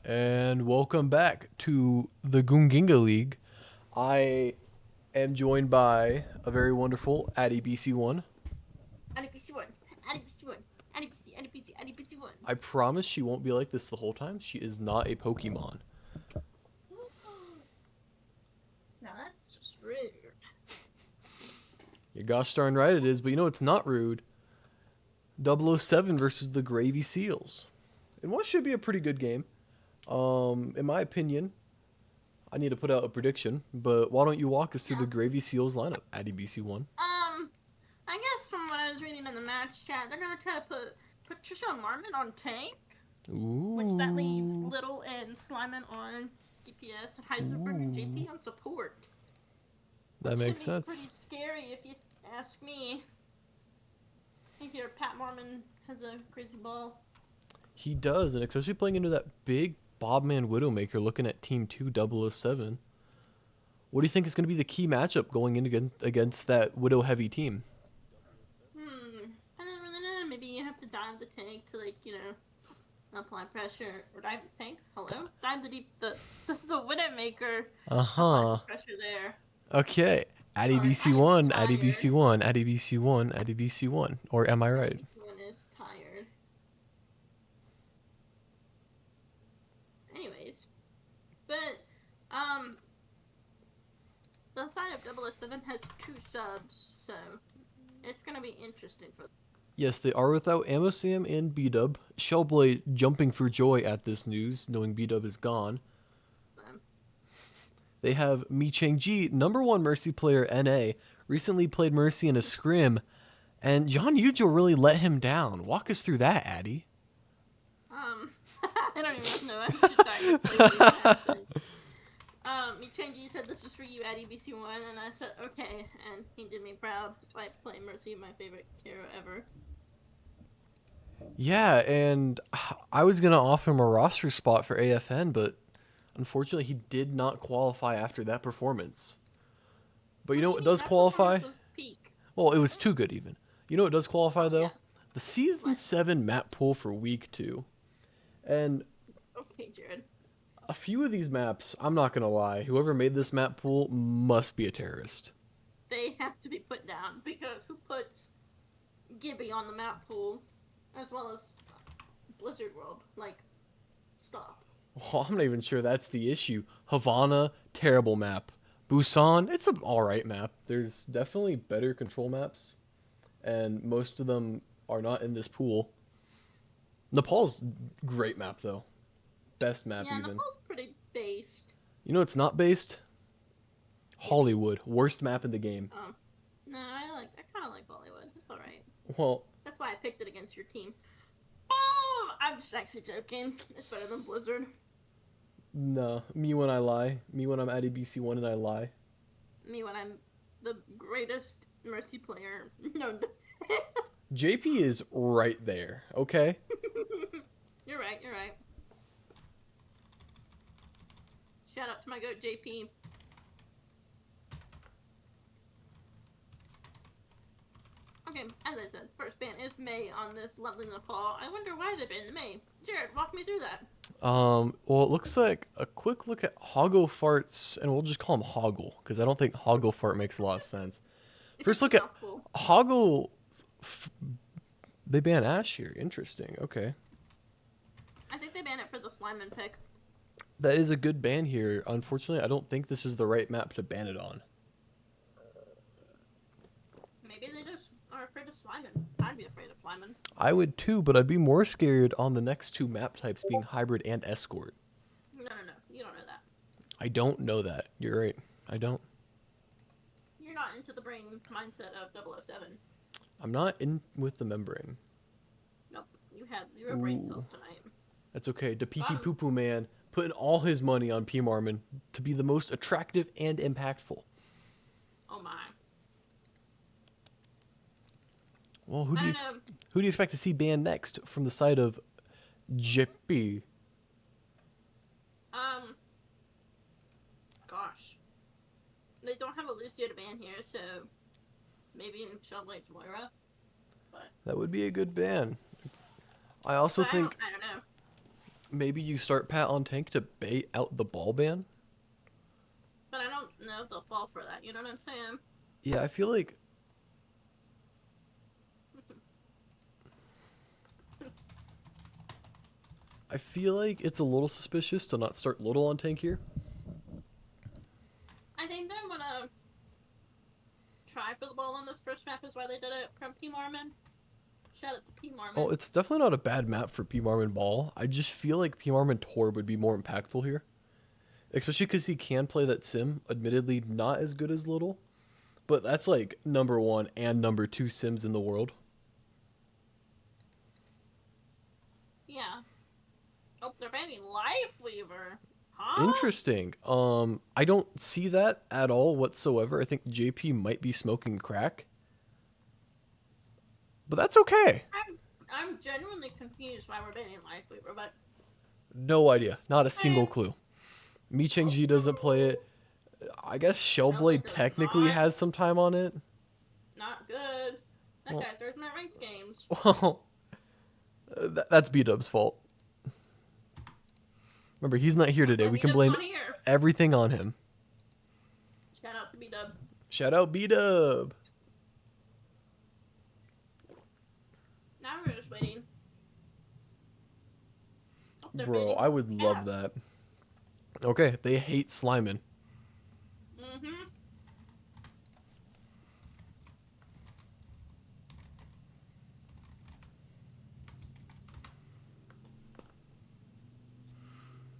And welcome back to the Gunginga League. I am joined by a very wonderful Addy BC1. NPC1, NPC1, NPC, NPC, NPC1. I promise she won't be like this the whole time. She is not a Pokemon. Now that's just rude. You gosh darn right it is, but you know it's not rude. 007 versus the Gravy Seals. And what should be a pretty good game. In my opinion, I need to put out a prediction, but why don't you walk us through the Gravy Seals lineup, Addy BC1? I guess from what I was reading in the match chat, they're gonna try to put Patricia Marmon on tank, which that leaves Ooh. Little and Sliman on DPS and Heisenberg and JP on support. That Which makes can be pretty sense. scary if you ask me. I hear Pat Marmon has a crazy ball. He does, and especially playing into that big Bobman Widowmaker looking at Team 2 007. What do you think is going to be the key matchup going in against that Widow heavy team? I don't really know. Maybe you have to dive the tank to, like, apply pressure. Or dive the tank? Hello? Dive the deep. This is the Widowmaker. Uh Apply huh. some pressure there. Okay. Addy Sorry, I am BC1, Addy tired. BC1, Addy BC1, Addy BC1. Or am I right? Everyone is tired. Anyways. But, the side of 007 has 2 subs, so it's gonna be interesting for Yes, they are without Amosam and B-Dub. Shellblade jumping for joy at this news, knowing B-Dub is gone. them. They have Mi Chang-ji, number 1 Mercy player NA, recently played Mercy in a scrim, and John Yujo really let him down. Walk us through that, Addy. I don't even know. I should dive to play what happened. Michengi said this was for you at EBC1, and I said okay, and he did me proud by playing Mercy, my favorite hero ever. Yeah, and I was going to offer him a roster spot for AFN, but unfortunately he did not qualify after that performance. But you What do know you what mean? does That qualify? performance was peak. Well, it was too good even. You know what does qualify Oh yeah. though? The Season What? 7 map pool for week 2. And Okay, Jared. a few of these maps, I'm not going to lie, whoever made this map pool must be a terrorist. They have to be put down because who puts Gibby on the map pool, as well as Blizzard World? Like, stop. Well, I'm not even sure that's the issue. Havana, terrible map. Busan, it's an alright map. There's definitely better control maps, and most of them are not in this pool. Nepal's great map though. Best map Yeah, even. Nepal's pretty based. You know it's not based? Gibby. Hollywood, worst map in the game. No, I kind of like Bollywood. It's all right. Well, That's why I picked it against your team. Oh, I'm just actually joking. It's better than Blizzard. no. Me when I lie. Me when I'm at ABC1 and I lie. Me when I'm the greatest Mercy player known to. JP is right there, okay? You're right, you're right. Shout out to my goat JP. Okay, as I said, first ban is May on this lovely Nepal. I wonder why they banned May. Jared, walk me through that. Well, it looks like a quick look at Hoggle Farts, and we'll just call him Hoggle, because I don't think Hoggle Fart makes a lot of sense. First It's a look at mouthful. Hoggle. They ban Ash here. Interesting. Okay. I think they banned it for the Sliman pick. That is a good ban here. Unfortunately, I don't think this is the right map to ban it on. Maybe they just are afraid of Sliman. I'd be afraid of Sliman. I would too, but I'd be more scared on the next 2 map types being Hybrid and Escort. No. You don't know that. I don't know that. You're right. I don't. You're not into the brain mindset of 007. I'm not in with the membrane. Nope. You have 0 brain Ooh. cells tonight. That's okay. The Pee Pee Poo Poo Man putting all his money on P. Marmon to be the most attractive and impactful. Oh my. Well, I don't know. who do you expect to see banned next from the side of JP? Gosh. They don't have a Lucio to ban here, so maybe in Shellblade's Moira. But That would be a good ban. I also think I don't know. Maybe you start Pat on tank to bait out the ball ban. But I don't know if they'll fall for that. You know what I'm saying? Yeah, I feel like it's a little suspicious to not start Little on tank here. I think they're gonna try for the ball on this first map. Is why they did it from P Marmon. Shout out to P Marmon. Oh, it's definitely not a bad map for P Marmon Ball. I just feel like P Marmon Torb would be more impactful here. Especially because he can play that sim. Admittedly, not as good as Little. But that's like number 1 and number 2 sims in the world. Yeah. Oh, they're banning Lifeweaver. Huh? Interesting. I don't see that at all whatsoever. I think JP might be smoking crack. But that's okay. I'm genuinely confused why we're banning Lifeweaver, but No idea. Not a single clue. Mi Cheng Ji doesn't play it. I guess Shellblade technically has some time on it. Not good. That guy throws my ranked games. Well, that's B-Dub's fault. Remember, he's not here today. We can blame everything on him. Shout out to B-Dub. Shout out B-Dub. Now we're just waiting. Oh, bro, I would love that. Okay, they hate Slimin. Mm-hmm.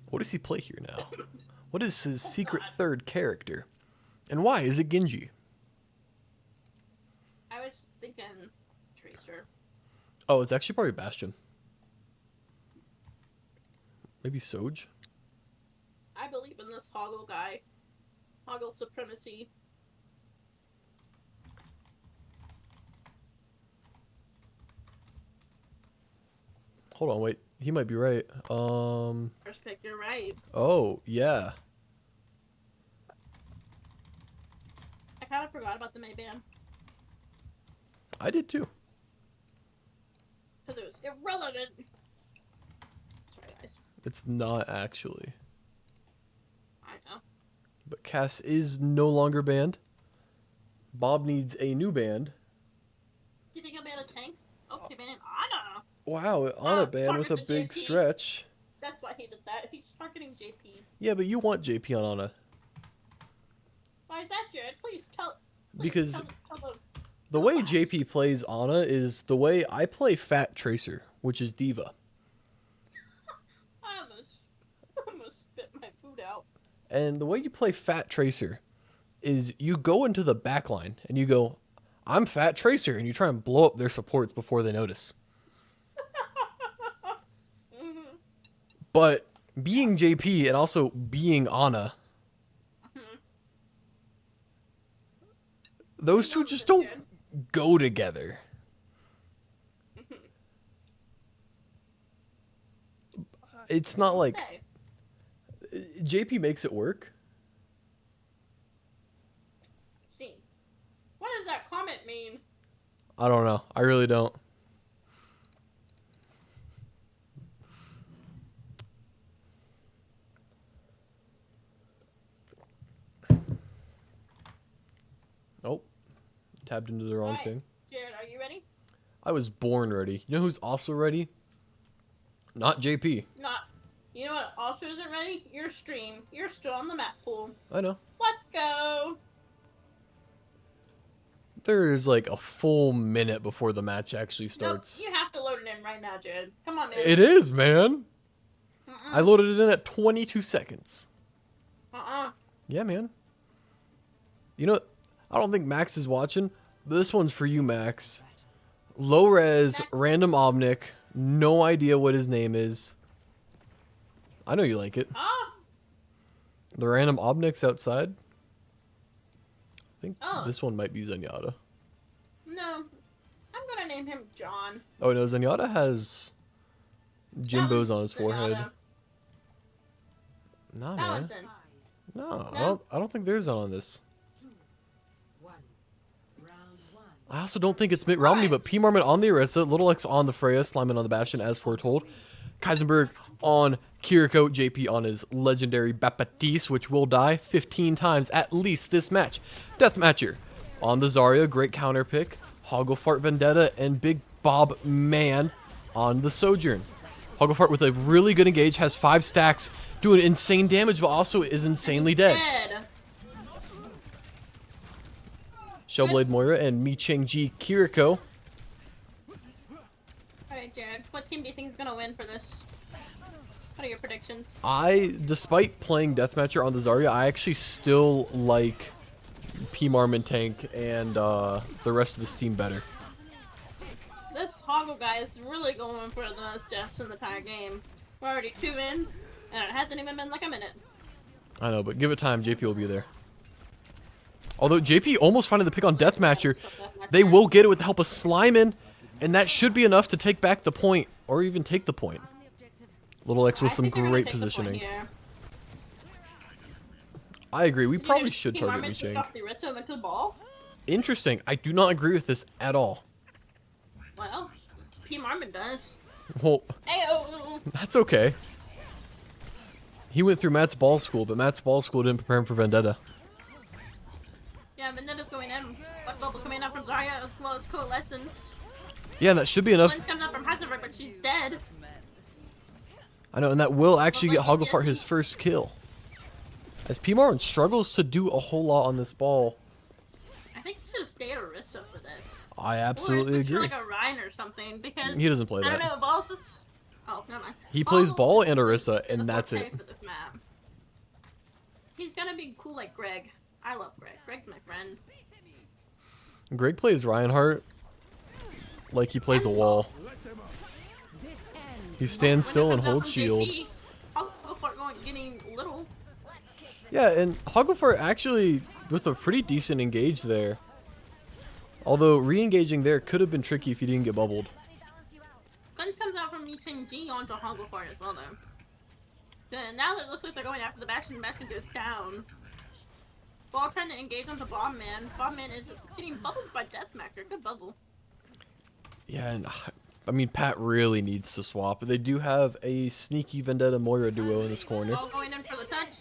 What does he play here now? What is his secret third character? And why is it Genji? I was thinking Tracer. Oh, it's actually probably Bastion. Maybe Soj? I believe in this Hoggle guy. Hoggle supremacy. Hold on, wait. He might be right. First pick, you're right. Oh, yeah. I kind of forgot about the May ban. I did too. Because it was irrelevant. Sorry, guys. It's not actually. I know. But Cass is no longer banned. Bob needs a new band. Do you think he'll ban a tank? Oh, he banned Ana. Wow, Ana banned with a big JP. stretch. That's why he did that. He's targeting JP. Yeah, but you want JP on Ana. Why is that, Jared? Please tell. Because tell the way JP plays Ana is the way I play Fat Tracer, which is Diva. I almost spit my food out. And the way you play Fat Tracer is you go into the back line and you go, I'm Fat Tracer, and you try and blow up their supports before they notice. Mm-hmm. But being JP and also being Ana, those two just don't go together. It's not like JP makes it work. See, what does that comment mean? I don't know. I really don't. Oh, tapped into the wrong thing. Jared, are you ready? I was born ready. You know who's also ready? Not JP. Not. You know what also isn't ready? Your stream. You're still on the map pool. I know. Let's go. There is like a full minute before the match actually starts. Nope, you have to load it in right now, Jared. Come on, man. It is, man. I loaded it in at 22 seconds. Yeah, man. You know, I don't think Max is watching. This one's for you, Max. Low res, random Omnic. No idea what his name is. I know you like it. The random Omnic's outside. I think this one might be Zenyatta. No. I'm gonna name him John. Oh, no, Zenyatta has Jimbos on his forehead. Nah, man. No, I don't think there's on this. I also don't think it's Mitt Romney, but P Marmon on the Orisa, Little X on the Freya, Slimin on the Bastion as foretold. Kaisenberg on Kiriko. JP on his legendary Baptiste, which will die 15 times at least this match. Deathmatcher on the Zarya. Great counter pick. Hogglefart Vendetta and Big Bob Man on the Sojourn. Hogglefart with a really good engage. Has 5 stacks. Doing insane damage, but also is insanely dead. Shellblade Moira and Mi Cheng-ji Kiriko. Alright, Jared. What team do you think is going to win for this? What are your predictions? Despite playing Deathmatcher on the Zarya, I actually still like P-Marm Tank and the rest of this team better. This Hoggle guy is really going for the most deaths in the entire game. We're already 2 in, and it hasn't even been like a minute. I know, but give it time. JP will be there. Although JP almost finding the pick on Deathmatcher, they will get it with the help of Slimin, and that should be enough to take back the point, or even take the point. Little X with some great positioning. I agree. We probably should target Micheng. Interesting. I do not agree with this at all. Well, P. Marmon does. Well, Ayo. That's okay. He went through Matt's ball school, but Matt's ball school didn't prepare him for Vendetta. Yeah, Vendetta's going in. Black Bubble coming out from Zarya as well as Coalescence. Yeah, and that should be enough. One comes out from Heisenberg, but she's dead. I know, and that will actually get Hogglefart his first kill. As P-Martin struggles to do a whole lot on this ball. I think he should have stayed Orisa for this. I absolutely agree. Like a Ryan or something, because he doesn't play that. I don't know, Ball's just... Oh, never mind. He plays ball and Orisa, and that's it. For this map. He's gonna be cool like Greg. I love Greg. Greg's my friend. Greg plays Reinhardt like he plays a wall. He stands still and holds shield. Yeah, and Hogglefart actually with a pretty decent engage there. Although re-engaging there could have been tricky if he didn't get bubbled. Guns comes out from Mi Cheng-ji onto Hogglefart as well though. So now it looks like they're going after the Bastion, and the Bastion goes down. Ball trying to engage onto Bobman. Bobman is getting bubbled by Deathmatcher. Good bubble. Yeah, and I mean, Pat really needs to swap. They do have a sneaky Vendetta Moira duo in this corner. Ball going in for the touch.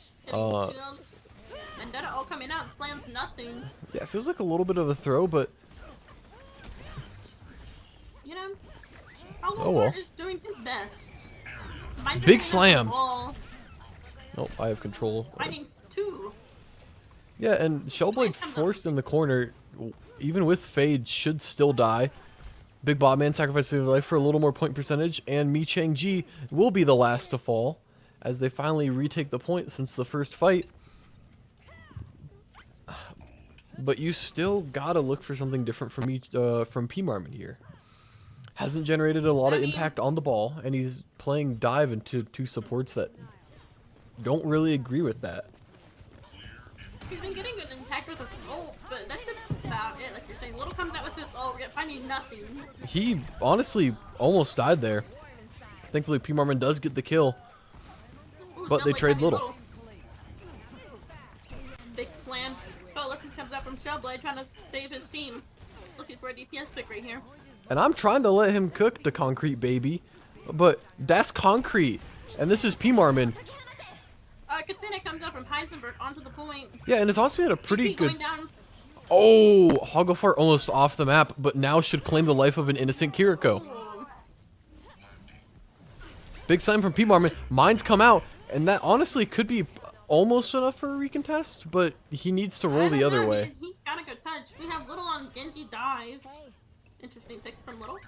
Vendetta all coming out. Slams nothing. Yeah, it feels like a little bit of a throw, but... You know, Hogglefart is doing his best. Big slam. Nope, I have control. Finding 2. Yeah, and Shellblade forced in the corner, even with Fade, should still die. Big Bob Man sacrificing his life for a little more point percentage, and Mi Cheng-ji will be the last to fall as they finally retake the point since the first fight. But you still gotta look for something different from P-Marmon here. Hasn't generated a lot of impact on the ball, and he's playing dive into 2 supports that don't really agree with that. He's been getting good impact with his ult, but that's just about it. Like you're saying, Little comes out with his ult, we're finding nothing. He honestly almost died there. Thankfully, P-Marmon does get the kill, but they trade Little. Big slam. Coalescence comes out from Shellblade trying to save his team. Looking for a DPS pick right here. And I'm trying to let him cook the concrete baby, but that's concrete, and this is P-Marmon. Katsune comes out from Heisenberg onto the point. Yeah, and it's also had a pretty good... Oh, Hogglefart almost off the map, but now should claim the life of an innocent Kiriko. Ooh. Big slam from P-Marmon. Mines come out, and that honestly could be almost enough for a recontest, but he needs to roll the other way. He's got a good touch. We have Little on Genji dies. Interesting pick from Little.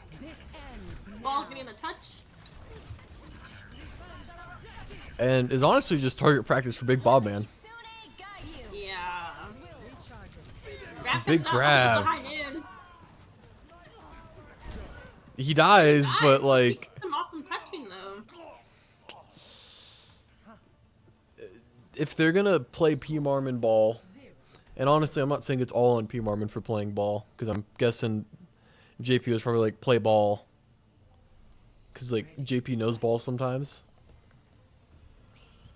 Ball getting a touch. And is honestly just target practice for Big Bob Man. Yeah. Big grab. He dies, but like... Him off from touching, though. If they're gonna play P-Marmon ball, and honestly I'm not saying it's all on P-Marmon for playing ball, because I'm guessing JP was probably like, play ball. Because like, JP knows ball sometimes.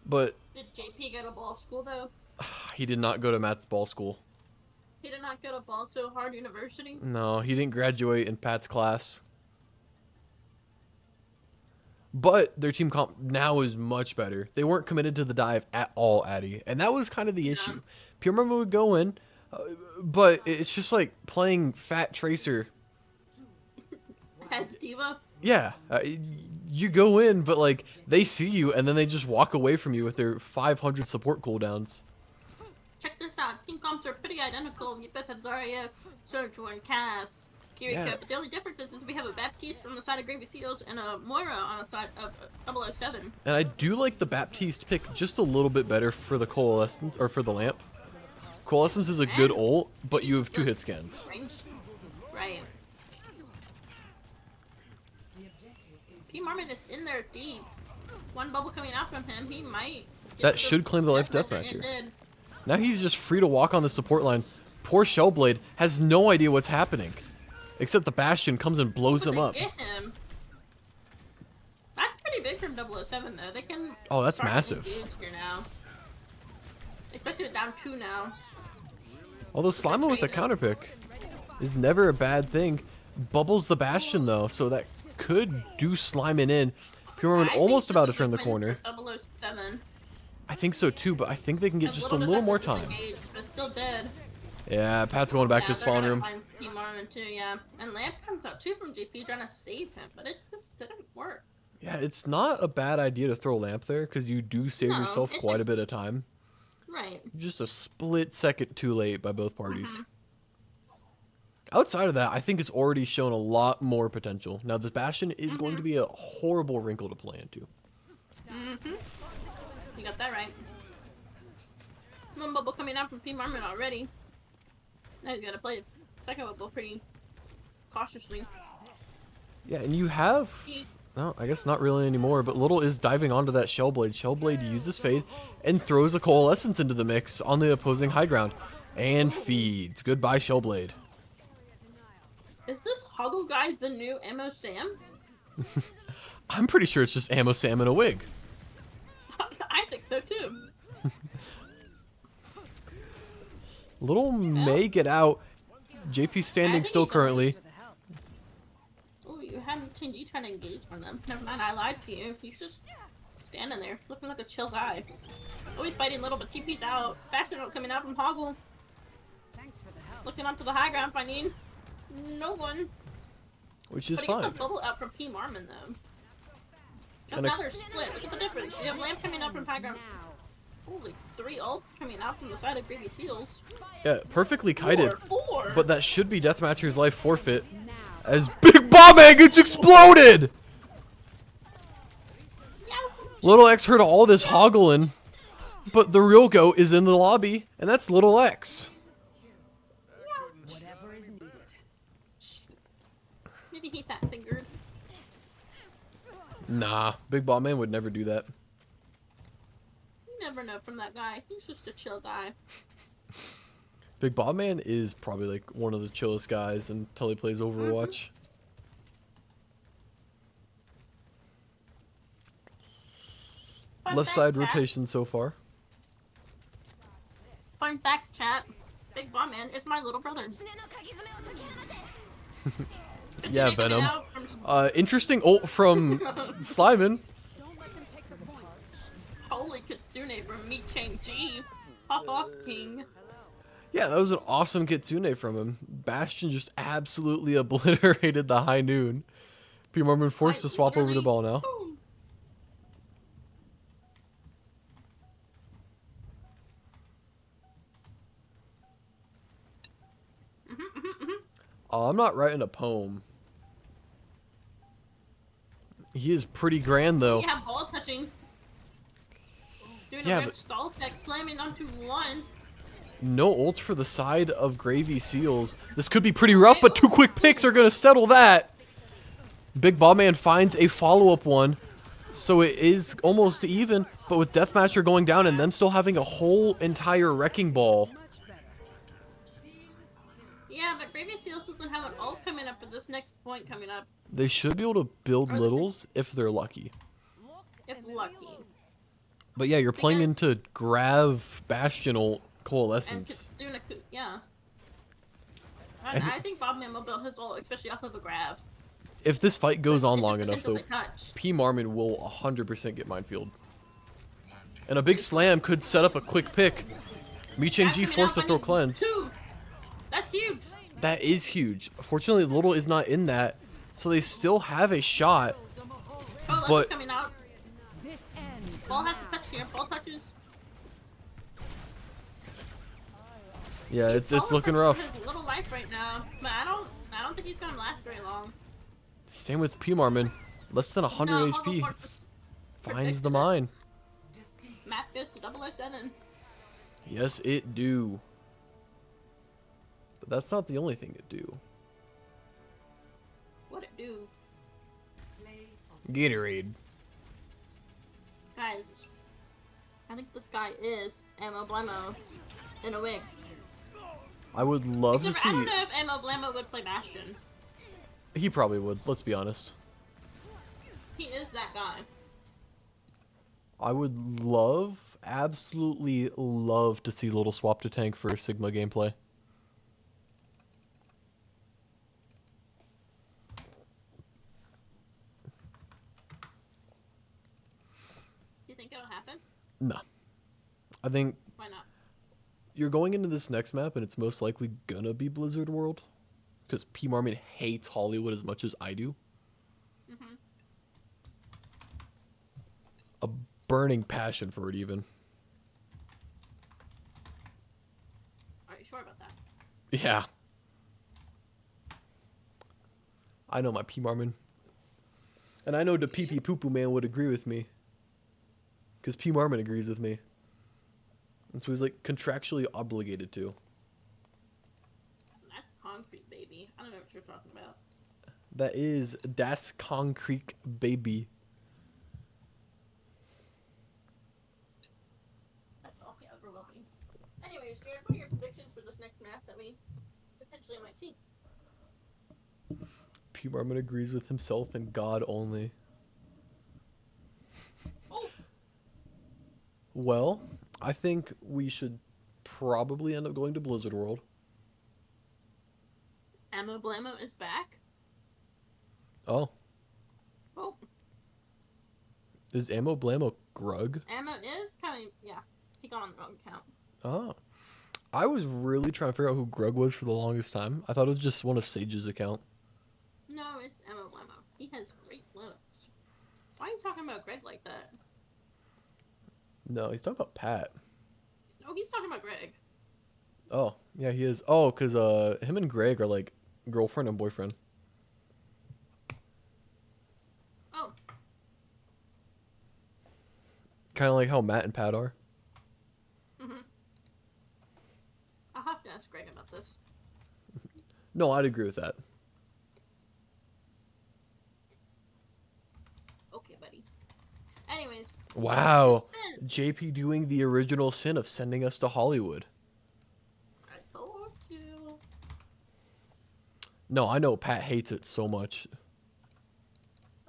But... Did JP go to ball school, though? He did not go to Matt's ball school. He did not go to Ball So Hard University? No, he didn't graduate in Pat's class. But their team comp now is much better. They weren't committed to the dive at all, Addy. And that was kind of the Yeah. issue. Pure Murmur would go in, but it's just like playing Fat Tracer. As Diva. Yeah, you go in, but like they see you and then they just walk away from you with their 500 support cooldowns. Check this out. Team comps are pretty identical. You both have Zarya, Sojourn, Cass, Kiriko. Yeah. But the only difference is we have a Baptiste from the side of Gravy Seals and a Moira on the side of 007. And I do like the Baptiste pick just a little bit better for the Coalescence, or for the Lamp. Coalescence is a good And ult, but you have 2 hit scans. Range. Right. P Marmot is in there deep. One bubble coming out from him, he might. That should claim the life Deathmatcher deathmatcher. ended. Now he's just free to walk on the support line. Poor Shellblade has no idea what's happening. Except the Bastion comes and blows But him they up. get him. That's pretty big from 007 though. They can. Oh, that's start to massive. engage here now. Especially with down 2 now. Although Slimer with the counter pick is never a bad thing. Bubbles the Bastion though, so that could do Slimin in. Pure Merman I think almost this about to is a turn the win corner. for 007. I think so too, but I think they can get As just a Little little just more has to time. disengage, but it's still dead. Yeah, Pat's going back to they're spawn gonna room. find P Marmon too, yeah. And Lamp comes out too from GP trying to save him, but it just didn't work. Yeah, it's not a bad idea to throw Lamp there because you do save No, yourself it's quite a bit of time. Right. Just a split second too late by both parties. Mm-hmm. Outside of that, I think it's already shown a lot more potential. Now, the Bastion is going Mm-hmm. to be a horrible wrinkle to play into. Mm-hmm. You got that right. One bubble coming out from P Marmon already. Now he's gotta play the second bubble pretty cautiously. Yeah, and you have... No, I guess not really anymore, but Little is diving onto that Shellblade. Shellblade uses Fade and throws a Coalescence into the mix on the opposing high ground. And feeds. Goodbye, Shellblade. Is this Hoggle guy the new Ammo Sam? I'm pretty sure it's just Ammo Sam in a wig. I think so too. Little may get out. JP standing still currently. Oh, you haven't changed. You trying to engage on them. Never mind, I lied to you. He's just standing there, looking like a chill guy. Oh, he's fighting Little, but TP's out. Bastion coming out from Hoggle. Looking up to the high ground, finding no one. Which is But he fine. gets a bubble out from P Marmon though. Because And now they're split. Look at the difference. You have Lamp coming out from high ground. Holy, 3 ults coming out from the side of Gravy Seals. Yeah, perfectly kited. Four. But that should be Deathmatcher's life forfeit. As Big Bomb Egg gets exploded! Yeah. Little X heard all this hoggling. But the real GOAT is in the lobby, and that's Little X. Whatever is needed. Maybe he fat fingered. Nah, Big Bomb Man would never do that. You never know from that guy. He's just a chill guy. Big Bomb Man is probably like one of the chillest guys until he plays Overwatch. Fun Left fact, side chat. rotation so far. Fun fact, chat. Big Bomb Man is my little brother. Yeah, Coming Venom. out from- Interesting ult from Slimon. Don't let them take the point. Holy Kitsune from Me Chang G. Pop off, King. Yeah, that was an awesome Kitsune from him. Bastion just absolutely obliterated the High Noon. P. Mormon forced to swap over the ball now. Boom. I'm not writing a poem. He is pretty grand though. You have ball touching. Doing Yeah, a red but- stall tech slamming onto one. No ults for the side of Gravy Seals. This could be pretty rough, but 2 quick picks are going to settle that. Big Bomb Man finds a follow-up one. So it is almost even, but with Deathmatcher going down and them still having a whole entire Wrecking Ball. Much better. Yeah, but Gravy Seals doesn't have an ult coming up for this next point coming up. They should be able to build Or the littles if they're lucky. If lucky. But yeah, you're playing Because- into Grav Bastion ult And Coalescence. Kitsune, yeah. I think Bob Man will build his ult, especially off of the grab. If this fight goes on It long just enough, depends on though, the touch. P. Marmon will 100% get minefield. And a big slam could set up a quick pick. Mi Cheng Ji Coming forced out to throw running cleanse. 2. That's huge. That is huge. Fortunately, Little is not in that, so they still have a shot. Oh, Leslie's But coming out. This ends. Ball has to touch here. Ball touches. yeah, He's it's solid looking for rough. His little life right now, but I don't think he's gonna last very long. Same with P. Marmon. Less than 100 No, HP. Force was Finds the predicted it. mine. Map goes to 007. Yes, it do. But that's not the only thing it do. What it do, Gatorade. guys? I think this guy is Ammo Blemo in a wig. I would love to Except for I see. don't know if Ammo Blemo would play Bastion. He probably would. Let's be honest. He is that guy. I would love, absolutely love to see Little swap to tank for Sigma gameplay. You think it'll happen? No. I think Why not? you're going into this next map and it's most likely gonna be Blizzard World. Because P. Marmon hates Hollywood as much as I do. Mhm. A burning passion for it, even. Are you sure about that? Yeah. I know my P. Marmon. And I know the Pee Pee Poo Poo Man would agree with me. Because P. Marmon agrees with me. And so he's like contractually obligated to. That's concrete, baby. I don't know what you're talking about. That is Das Concrete Baby. That's all overwhelming. Anyways, Jared, what are your predictions for this next map that we potentially might see? P. Marmon agrees with himself and God only. Oh, Well, I think we should probably end up going to Blizzard World. Ammo Blamo is back. Oh, Oh, is Ammo Blamo Grug? Ammo is coming. Yeah, he got on the wrong account. Oh. I was really trying to figure out who Grug was for the longest time. I thought it was just one of Sage's account. No, it's Ammo Blamo. He has great looks. Why are you talking about Greg like that? No, he's talking about Pat. No, he's talking about Greg. Oh, yeah, he is. Oh, because him and Greg are like girlfriend and boyfriend. Oh, Kind of like how Matt and Pat are. I'll have to ask Greg about this. No, I'd agree with that. Okay, buddy. Anyways. Wow. Sin. JP doing the original sin of sending us to Hollywood. I told you. No, I know Pat hates it so much.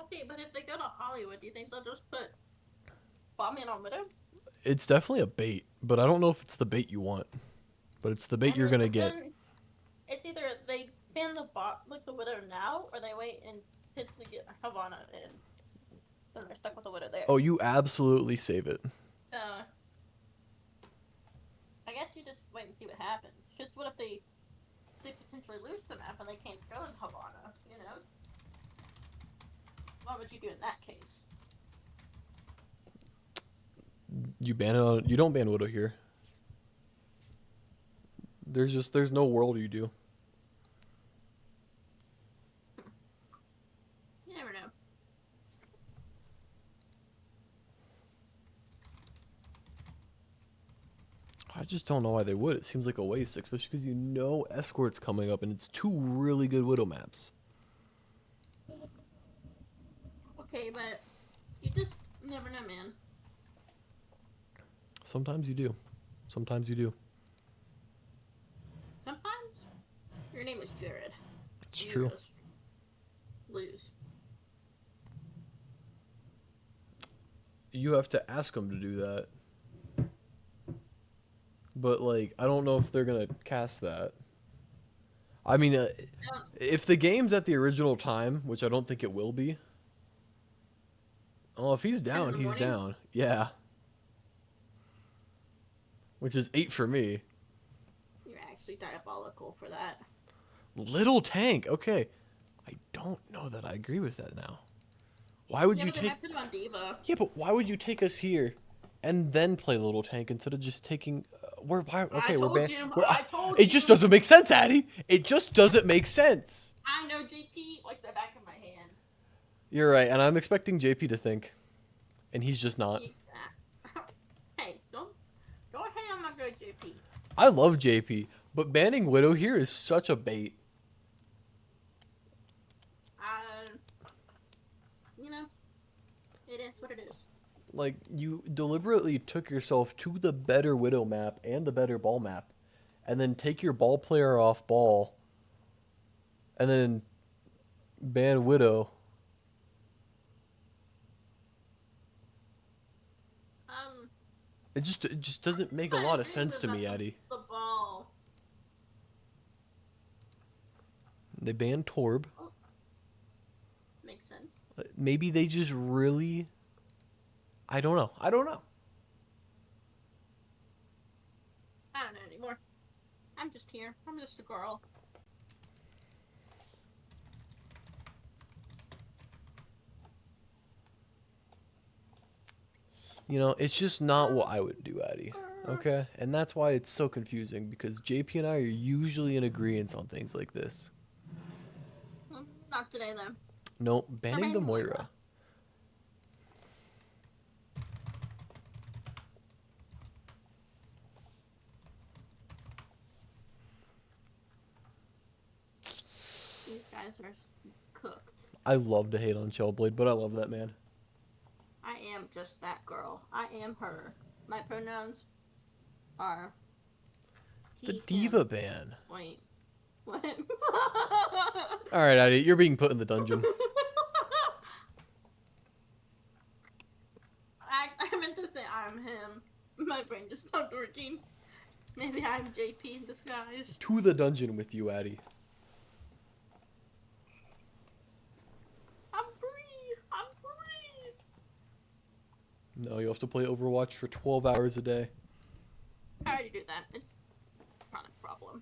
Okay, but if they go to Hollywood, do you think they'll just put Bombman on Widow? It's definitely a bait, but I don't know if it's the bait you want. But it's the bait you're gonna get. It's either they ban the the Widow now, or they wait and hit to get Havana in. Then they're stuck with the Widow there. Oh, you absolutely save it. So, I guess you just wait and see what happens. Because what if they potentially lose the map and they can't go in Havana, you know? What would you do in that case? You ban it on. You don't ban Widow here. There's no world you do. You never know. I just don't know why they would. It seems like a waste, especially because you know Escort's coming up and it's two really good Widow maps. Okay, but you just never know, man. Sometimes you do. Sometimes you do. Sometimes your name is Jared. It's You true. just lose. You have to ask them to do that. But, like, I don't know if they're going to cast that. I mean, Um, if the game's at the original time, which I don't think it will be. Oh, if he's 10 in down, the he's morning. down. Yeah. Which is 8 for me. You're actually diabolical for that. Little tank. Okay. I don't know that I agree with that now. Why would Yeah, you but they take... messed it on Diva. Yeah, but why would you take us here and then play little tank instead of just taking... I okay, we're told banned. you. We're, I told it you. just doesn't make sense, Addy. It just doesn't make sense. I know JP like the back of my hand. You're right, and I'm expecting JP to think. And he's just not. Hey, don't hate on my girl JP. I love JP, but banning Widow here is such a bait. You know, it is what it is. Like, you deliberately took yourself to the better Widow map and the better ball map, and then take your ball player off ball, and then ban Widow. It just doesn't make a lot of sense to me, Addy. The ball. They banned Torb. Oh, makes sense. Maybe they just really... I don't know. I don't know anymore. I'm just here. I'm just a girl. You know, it's just not what I would do, Addy. Okay? And that's why it's so confusing, because JP and I are usually in agreement on things like this. Not today, though. Nope, banning the Moira. These guys are cooked. I love to hate on Shellblade, but I love that man. I am just that girl. I am her. My pronouns are The he, Diva him. ban. Wait. What? Alright, Addy, you're being put in the dungeon. I meant to say I'm him. My brain just stopped working. Maybe I'm JP in disguise. To the dungeon with you, Addy. I'm free! I'm free! No, you have to play Overwatch for 12 hours a day. I already do that. It's not a problem.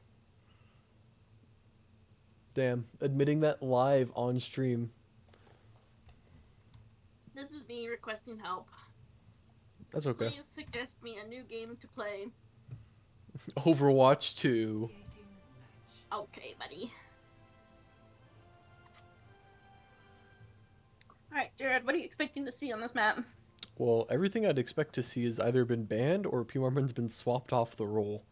Damn, admitting that live on stream. This is me requesting help. That's okay. Please suggest me a new game to play. Overwatch 2. Okay, buddy. Alright, Jared, what are you expecting to see on this map? Well, everything I'd expect to see has either been banned or P-Marmon's been swapped off the roll.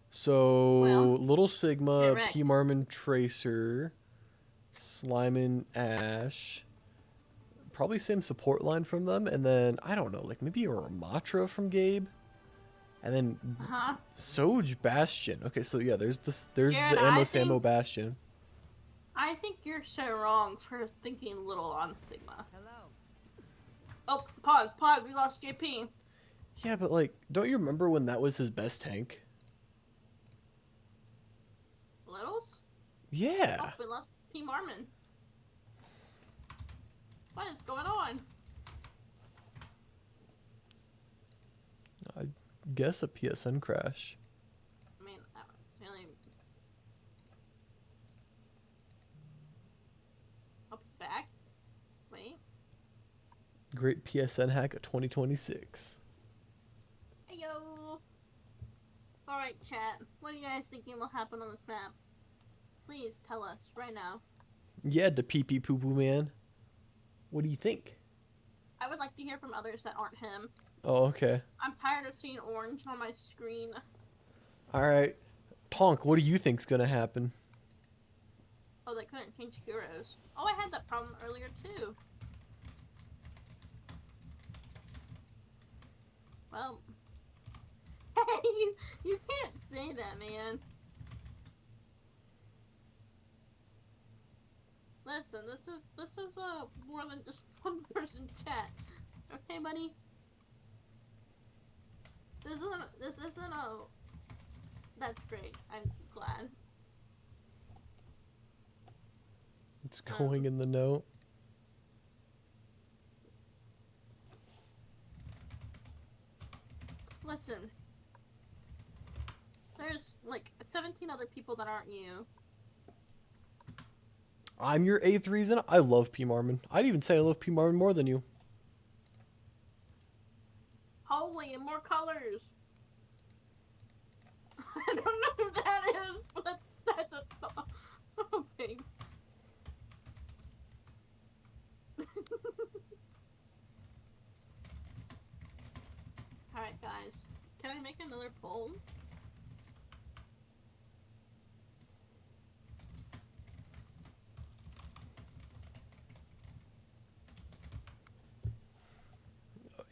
So, Well, Little Sigma, correct. P-Marmon Tracer, Slimin Ash, probably same support line from them, and then, I don't know, like maybe a Ramatra from Gabe, and then Huh? Soj Bastion. Okay, so yeah, there's Jared, the Ammo Sammo Bastion. I think you're so wrong for thinking little on Sigma. Hello. Oh, pause, we lost JP. Yeah, but like, don't you remember when that was his best tank? Littles? Yeah. Oh, we lost P. Marmon. What is going on? I guess a PSN crash. I mean, that was really... Oh, he's back? Wait. Great PSN hack of 2026. Heyo! Alright, chat. What are you guys thinking will happen on this map? Please tell us right now. Yeah, the pee pee poo poo man. What do you think? I would like to hear from others that aren't him. Oh, okay. I'm tired of seeing orange on my screen. Alright. Tonk, what do you think's gonna happen? Oh, they couldn't change heroes. Oh, I had that problem earlier too. Well, hey, you can't say that, man. Listen, this is a more than just one person chat. Okay, buddy? This isn't a... That's great. I'm glad. It's going in the note. Listen. There's like 17 other people that aren't you. I'm your 8th reason. I love P. Marmon. I'd even say I love P. Marmon more than you. Holy, and more colors. I don't know who that is, but that's a pig. Alright, guys. Can I make another poll?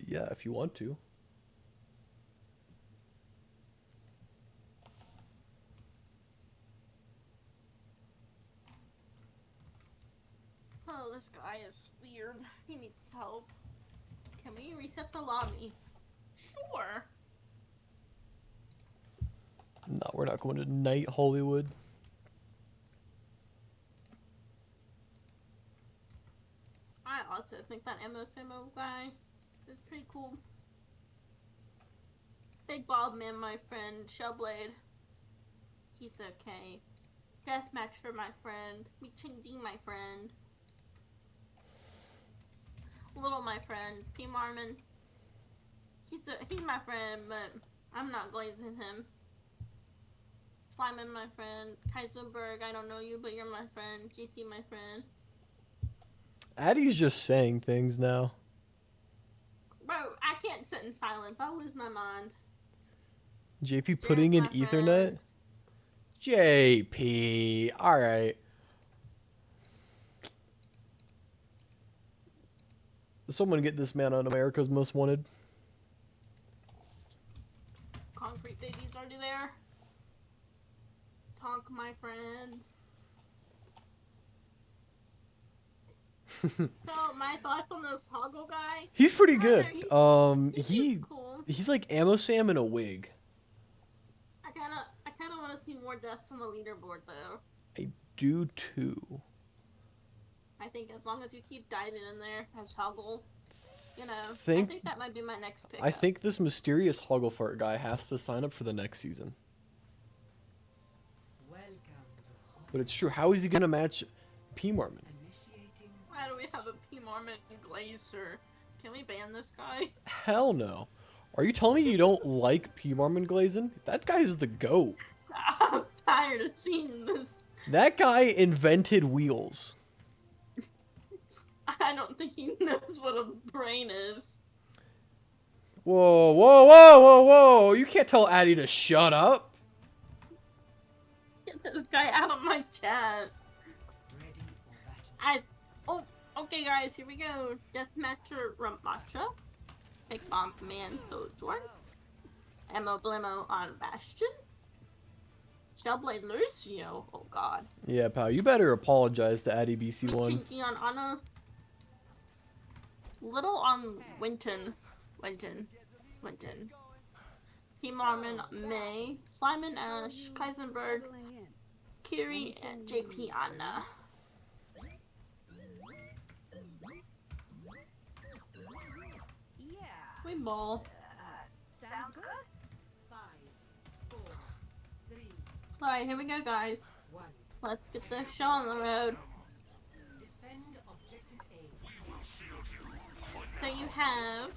Yeah, if you want to. Oh, this guy is weird. He needs help. Can we reset the lobby? Sure. No, we're not going to Night Hollywood. I also think that MSMO guy is pretty cool. Big Bob Man, my friend. Shellblade. He's okay. Deathmatch for my friend. Me changing my friend. Little my friend. P. Marmon. He's my friend, but I'm not glazing him. Slimin, my friend. Kaisenberg, I don't know you, but you're my friend. GP, my friend. Addie's just saying things now. Bro, I can't sit in silence. I'll lose my mind. JP putting in my Ethernet? friend. JP. Alright. Someone get this man on America's Most Wanted. Concrete Baby's already there. Tonk, my friend. So, my thoughts on this Hoggle guy? He's pretty good. He's cool. He's like Ammo Sam in a wig. I kinda want to see more deaths on the leaderboard, though. I do too. I think as long as you keep diving in there as Hoggle, you know, I Think- think that might be my next pick. I think this mysterious Hogglefart guy has to sign up for the next season. But it's true. How is he gonna match P. Marmon? Why do we have a P. Marmon Glazer? Can we ban this guy? Hell no. Are you telling me you don't like P. Marmon glazing? That guy's the GOAT. I'm tired of seeing this. That guy invented wheels. I don't think he knows what a brain is. Whoa, whoa, whoa, whoa, whoa! You can't tell Addie to shut up. Get this guy out of my chat. Oh, okay, guys, here we go. Deathmatcher Ramacha. Big Bomb Man Soldier. Emo Blimo on Bastion. Shellblade Lucio. Oh god. Yeah, pal, you better apologize to Addie BC1. Chinky on Anna. Little on Winton. P. Marmon, May. Slimin Ash. Kaisenberg. Kiri, and JP Anna. Yeah. We ball. Sounds good. Alright, here we go, guys. Let's get the show on the road. So you have...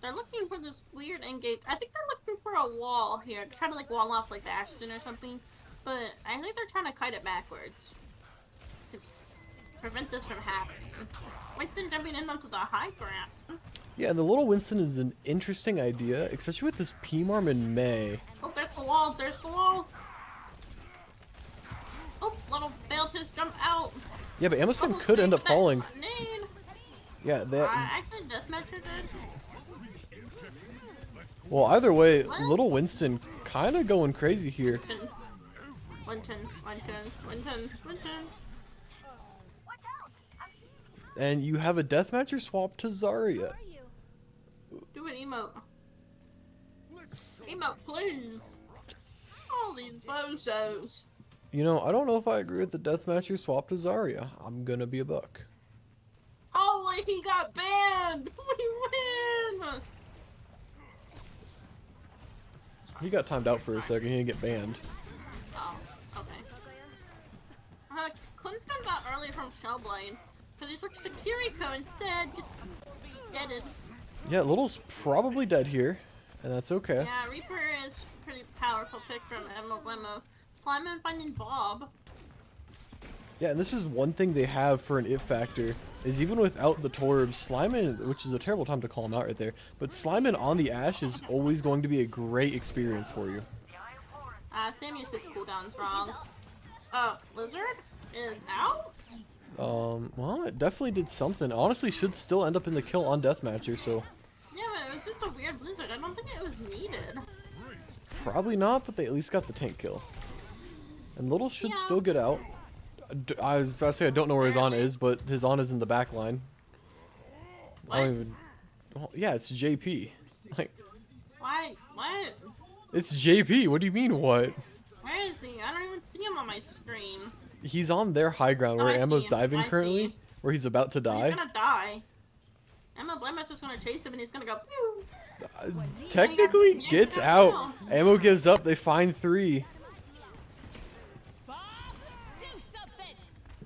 They're looking for this weird engage. I think they're looking for a wall here. To kind of like wall off like Bastion or something. But I think they're trying to kite it backwards. To prevent this from happening. Winston jumping in onto the high ground. Yeah, the little Winston is an interesting idea, especially with this P. Marmon May. Oh, there's the wall. There's the wall. Oh, little failed his jump out. Yeah, but Ammo Sam Almost could made end up with that falling. nade. Yeah, that. Actually, Deathmatcher did. Well, either way, What? little Winston kind of going crazy here. Winton. And you have a deathmatcher swap to Zarya. Do an emote. Emote, please. All these bozos. You know, I don't know if I agree with the deathmatcher swap to Zarya. I'm gonna be a buck. Holy, he got banned! We win! He got timed out for a second. He didn't get banned. Oh, okay. Clint's comes out early from Shellblade, because he switched to Kiriko instead, gets deaded. Yeah, Little's probably dead here, and that's okay. Yeah, Reaper is a pretty powerful pick from Emblemo. Slimeman finding Bob. Yeah, and this is one thing they have for an it factor, is even without the Torb, Slimeman, which is a terrible time to call him out right there, but Slimeman on the Ashe is always going to be a great experience for you. Sam used his cooldowns wrong. Lizard is out? Well, it definitely did something. Honestly, should still end up in the kill on Deathmatcher, so... Yeah, but it was just a weird blizzard. I don't think it was needed. Probably not, but they at least got the tank kill. And Little should Yeah. still get out. I was about to say I don't know where his Ana is, but his Ana's in the back line. I don't What? even... Well, yeah, it's JP. Like, Why? What? it's JP. What do you mean, what? Where is he? I don't even see him on my screen. He's on their high ground Oh, where I see Ammo's him. diving I currently, see. where he's about to He's die. gonna die. Emblemo's just gonna chase him and he's gonna go pew! Technically, Yeah, gets yeah, out. yeah. Ammo gives up. They find 3. Bob, do something.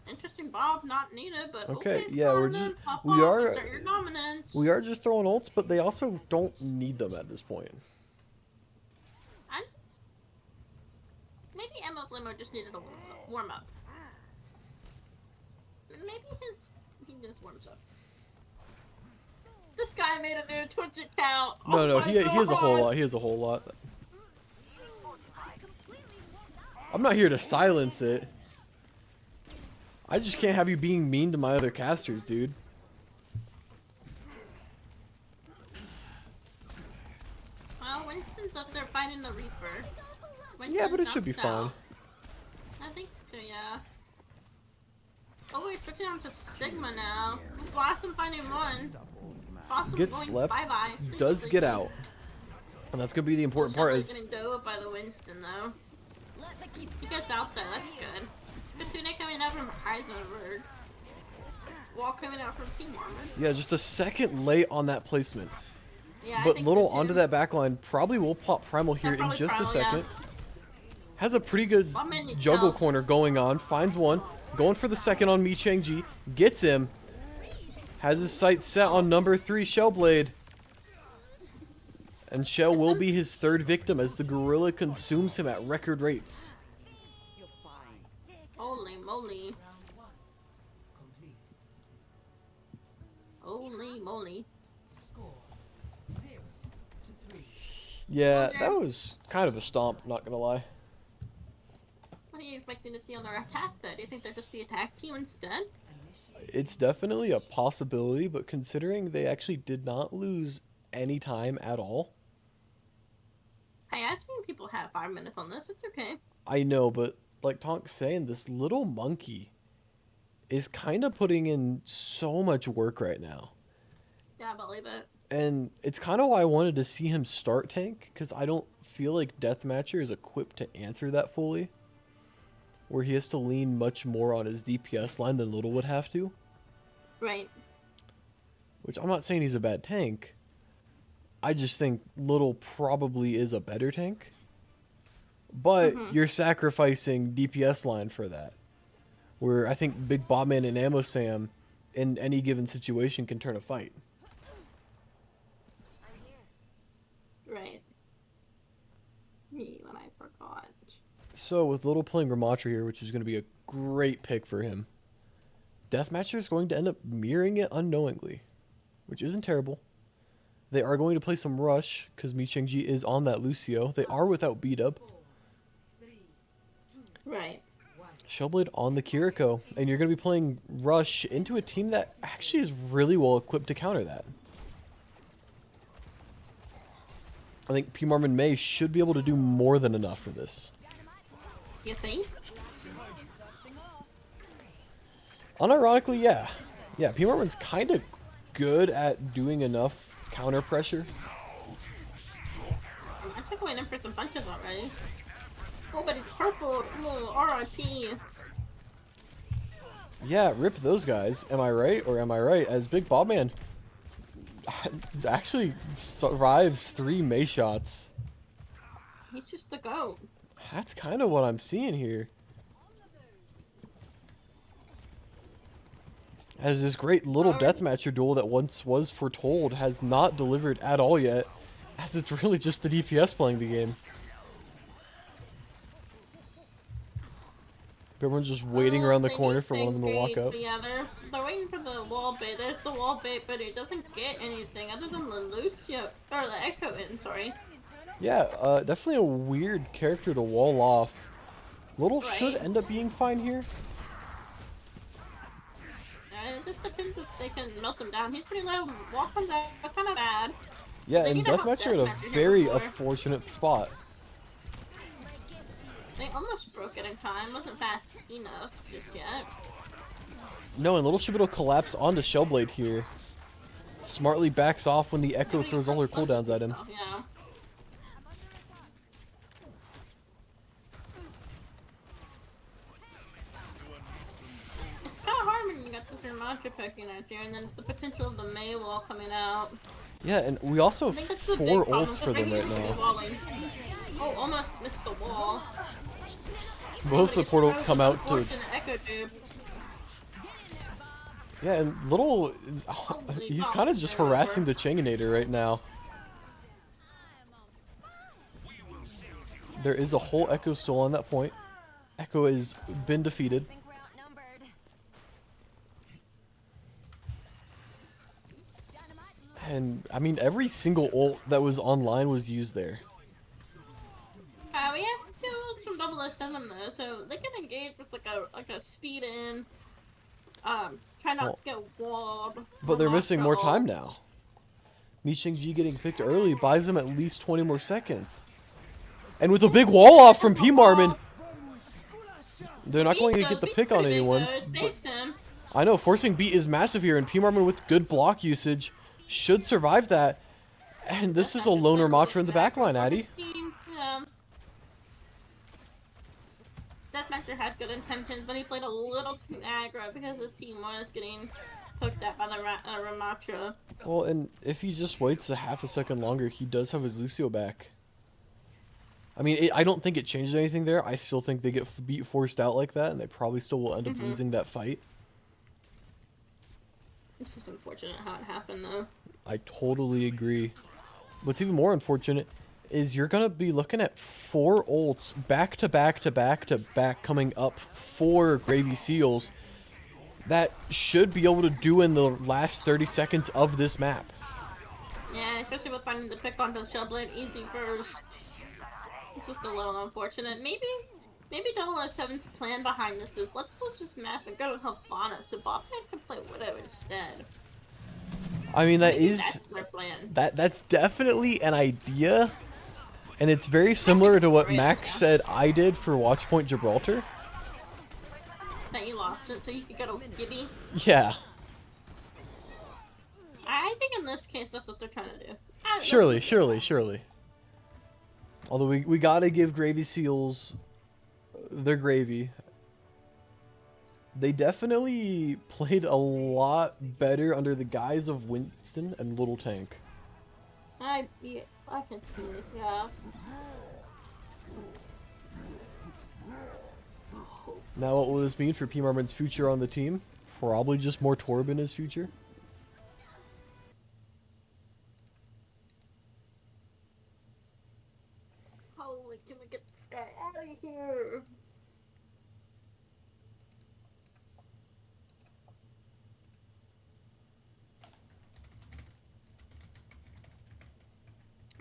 Interesting Bob, not needed, but Okay, okay, yeah, we're Slimeman, just- pop we off, are- assert your dominance. We are just throwing ults, but they also don't need them at this point. Maybe Emblemo just needed a warm up. Maybe he just warms up. This guy made a new Twitch account. No, Oh no, my he has a whole God. lot. He has a whole lot. I'm not here to silence it. I just can't have you being mean to my other casters, dude. Well, Winston's up there fighting the Reaper. Yeah, but it Winston's should be knocked fine. out. I think so, yeah. Oh, we're switching on to Sigma now. Blossom finding one. Blossom Gets going slept, bye-bye. does get out. And that's going to be the important part is... Getting dove by the Winston, though. He gets out there, that's good. Katsune coming out from Heisenberg. Wall coming out from Team Armor. Yeah, just a second late on that placement. Yeah, I But think Little so, too. onto that back line probably will pop Primal here in probably just a Primal, yeah. second. Has a pretty good One minute juggle till. corner going on. Finds one. Going for the second on Mi Chang-ji. Gets him. Has his sights set on number 3, Shellblade. And Shell will be his 3rd victim as the gorilla consumes him at record rates. Holy moly. Holy moly. Yeah, that was kind of a stomp, not gonna lie. What are you expecting to see on their attack, though? Do you think they're just the attack team instead? It's definitely a possibility, but considering they actually did not lose any time at all. Hey, I've seen people have 5 minutes on this. It's okay. I know, but like Tonk's saying, this little monkey is kind of putting in so much work right now. Yeah, I believe it. And it's kind of why I wanted to see him start tank, because I don't feel like Deathmatcher is equipped to answer that fully. Where he has to lean much more on his DPS line than Little would have to. Right. Which I'm not saying he's a bad tank. I just think Little probably is a better tank. But you're sacrificing DPS line for that. Where I think Big Bobman and Ammo Sam in any given situation can turn a fight. Right. Me, when I forgot. So with Little playing Ramatra here, which is going to be a great pick for him, Deathmatcher is going to end up mirroring it unknowingly, which isn't terrible. They are going to play some Rush, because Mi Chang-ji is on that Lucio. They are without B-Dub. Right. Shellblade on the Kiriko, and you're going to be playing Rush into a team that actually is really well equipped to counter that. I think P. Marvin May should be able to do more than enough for this. You think? Unironically, yeah. Yeah, P. Marvin's kind of good at doing enough counter pressure. I took away them for some punches already. Oh, but it's purple. Ooh, R.I.P. Yeah, rip those guys. Am I right or am I right? As Big Bobman actually survives 3 May shots. He's just the GOAT. That's kind of what I'm seeing here. As this great little deathmatcher duel that once was foretold has not delivered at all yet, as it's really just the DPS playing the game. Everyone's just waiting around the They corner need for one of them to walk engage, up. but yeah, they're waiting for the wall bait. There's the wall bait, but it doesn't get anything other than the Lucio or the Echo in. Sorry. Yeah, definitely a weird character to wall off. Little should Right. end up being fine here. It just depends if they can melt him down. He's pretty low. Wall comes out kind of bad. Yeah, They and need to help Deathmatcher in a Deathmatcher here very before. unfortunate spot. They almost broke it in time. Wasn't fast enough just yet. No, and Little should be able to collapse onto Shellblade here. Smartly backs off when the Echo throws all her cooldowns at him. Yeah. It's kind of hard when you got this Ramattra poking at you, and then the potential of the May wall coming out. Yeah, and we also I have think that's the 4 big problem. ults for them right now. Oh, almost missed the wall. Both support ults come out to... Unfortunate Echo tube. Yeah, and Little... he's kind of just harassing the Changinator right now. There is a whole Echo still on that point. Echo has been defeated. Think we're outnumbered. And, I mean, every single ult that was online was used there. We have 2 ults from 007 though, so they can engage with like a speed in. Try not to get walled. But they're missing more time ult. now. G getting picked early buys them at least 20 more seconds. And with a big wall off from P Marmon, they're not going to get the pick on anyone. But I know, forcing beat is massive here, and P Marmon with good block usage should survive that. And this is a lone Ramatra in the backline, Addy. Yeah. Deathmatcher had good intentions, but he played a little too aggro because his team was getting hooked at by the Ramatra. Well, and if he just waits a half a second longer, he does have his Lucio back. I mean, I don't think it changes anything there. I still think they get beat forced out like that, and they probably still will end up losing that fight. It's just unfortunate how it happened, though. I totally agree. What's even more unfortunate is you're going to be looking at 4 ults back to back to back to back coming up for Gravy Seals that should be able to do in the last 30 seconds of this map. Yeah, especially with finding the pick onto Shellblade easy first. It's just a little unfortunate. Maybe 007's plan behind this is let's lose this map and go to Havana so Bobman can play Widow instead. I mean, Maybe that's their plan. that's definitely an idea, and it's very similar to what Max said I did for Watchpoint Gibraltar. That you lost it so you could go to Gibby. Yeah. I think in this case that's what they're trying to do. Surely. Although we gotta give Gravy Seals their gravy. They definitely played a lot better under the guise of Winston and Little Tank. I can see it, yeah. Now what will this mean for P Marmon's future on the team? Probably just more Torb in his future. Holy, can we get this guy out of here?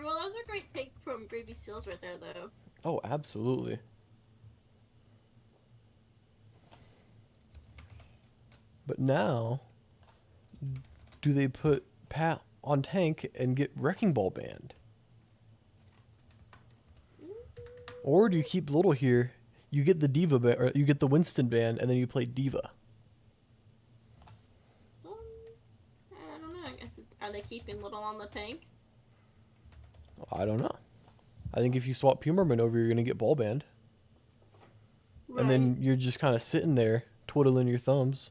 Well, that was a great take from Gravy Seals right there, though. Oh, absolutely. But now, do they put Pat on tank and get Wrecking Ball banned? Or do you keep Little here, you get the Diva ban, or you get the Winston ban, and then you play Diva? I don't know. I guess are they keeping Little on the tank? I don't know. I think if you swap Pumerman over, you're going to get ball banned. And Right. then you're just kind of sitting there twiddling your thumbs,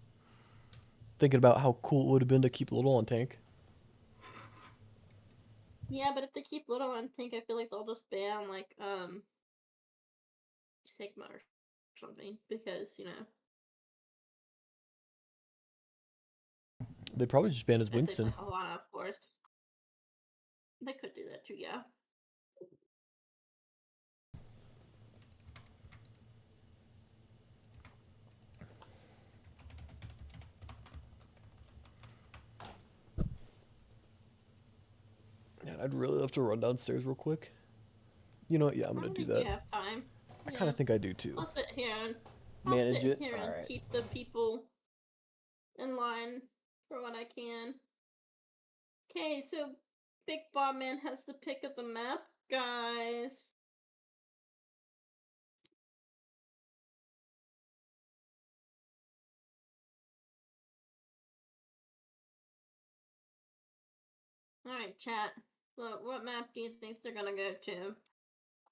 thinking about how cool it would have been to keep Little on tank. Yeah, but if they keep Little on tank, I feel like they'll just ban like Sigma or something because They probably just ban his if they play Winston. Alana, of course, they could do that too. Yeah. Man, I'd really love to run downstairs real quick. You know what? Yeah, I'm I gonna don't do think we that. have time. I kind Yeah. of think I do too. I'll sit here and I'll Manage sit it. here All and right. keep the people in line for what I can. Okay, so Big Bob Man has the pick of the map, guys. Alright, chat. What map do you think they're gonna go to?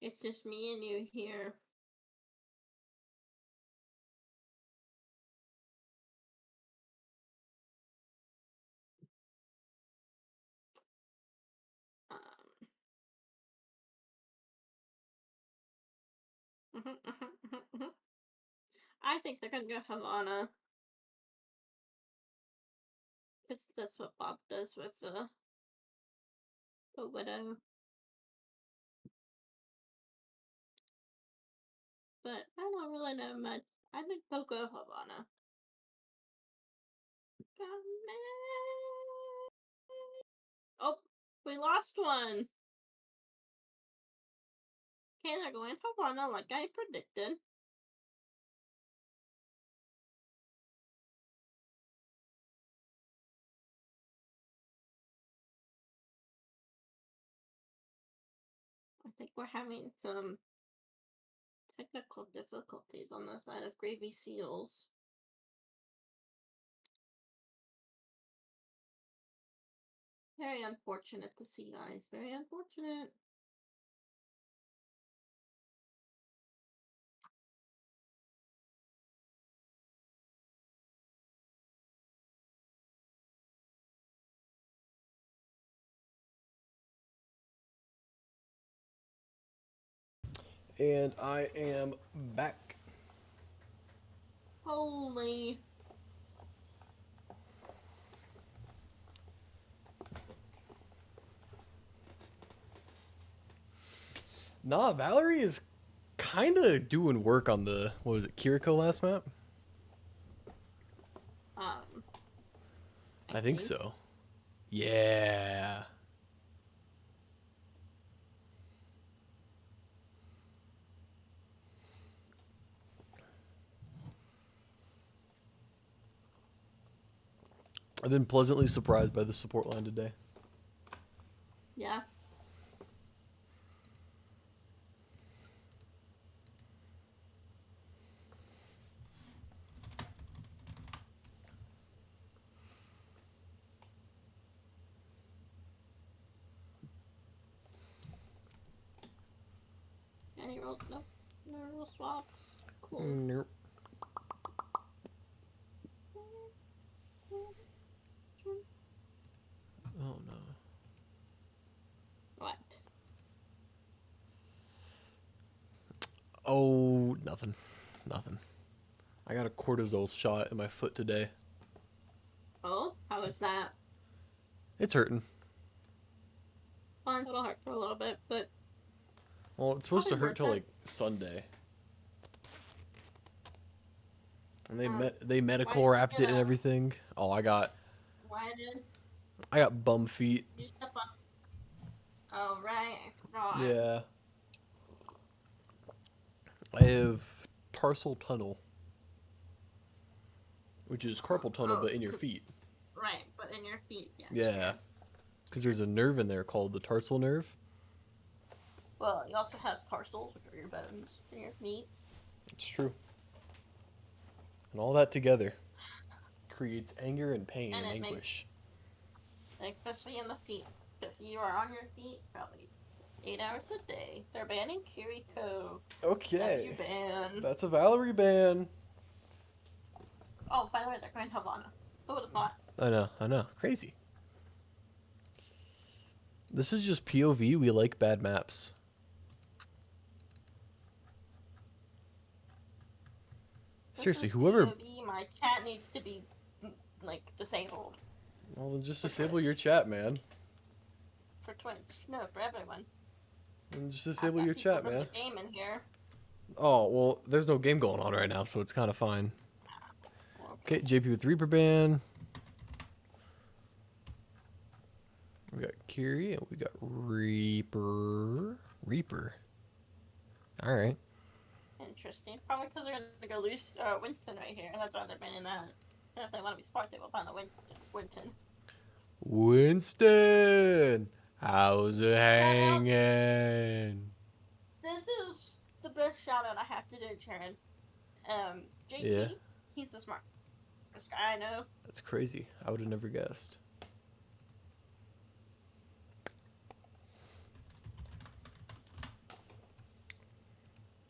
It's just me and you here. Um, I think they're gonna go Havana. Because that's what Bob does with the Widow. But I don't really know much. I think they'll go Havana. Oh, we lost one. Okay, they're going Havana like I predicted. I think we're having some technical difficulties on the side of Gravy Seals. Very unfortunate to see, guys. Very unfortunate. And I am back. Holy. Nah, Valerie is kind of doing work on the, what was it, Kiriko last map? Um, I think so. Yeah. I've been pleasantly surprised by the support line today. Yeah. Any real no real swaps. Cool. Nope. Oh no. What? Oh, nothing. Nothing. I got a cortisol shot in my foot today. Oh, how is that? It's hurting. Fine, it'll hurt for a little bit, but Well, it's supposed to probably hurt worth till it. like Sunday. And Um, they why medical did you wrapped get it and everything. Oh, why did I got bum feet. you step on? Oh right, I forgot. Yeah. I have tarsal tunnel, which is carpal tunnel Oh, but in your feet. right, but in your feet, yes. Yeah. Because there's a nerve in there called the tarsal nerve. Well, you also have tarsals, which are your bones in your feet. It's true. And all that together creates anger and pain And and it makes, anguish. especially in the feet, because you are on your feet, probably 8 hours a day. They're banning Kiriko. W Okay. ban. That's a Valerie ban. Oh, by the way, they're going Havana. Who would have thought? I know. Crazy. This is just POV. We like bad maps. Seriously, This is whoever. POV. My chat needs to be like disabled Well, then just For disable Twitch. your chat, man. for Twitch. No, for everyone. And just I've disable got your people chat, from man. the game in here. Oh, well, there's no game going on right now, so it's kind of fine. Okay. Okay, JP with Reaper ban. We got Kiri and we got Reaper. Reaper. All right. Interesting. Probably because they're gonna go lose Winston right here. That's why they're banning that. And if they want to be smart, they will ban the Winston. Winston, how's it out. hanging? This is the best shout out I have to do, Sharon. JT, Yeah. he's the smartest guy I know. That's crazy. I would have never guessed.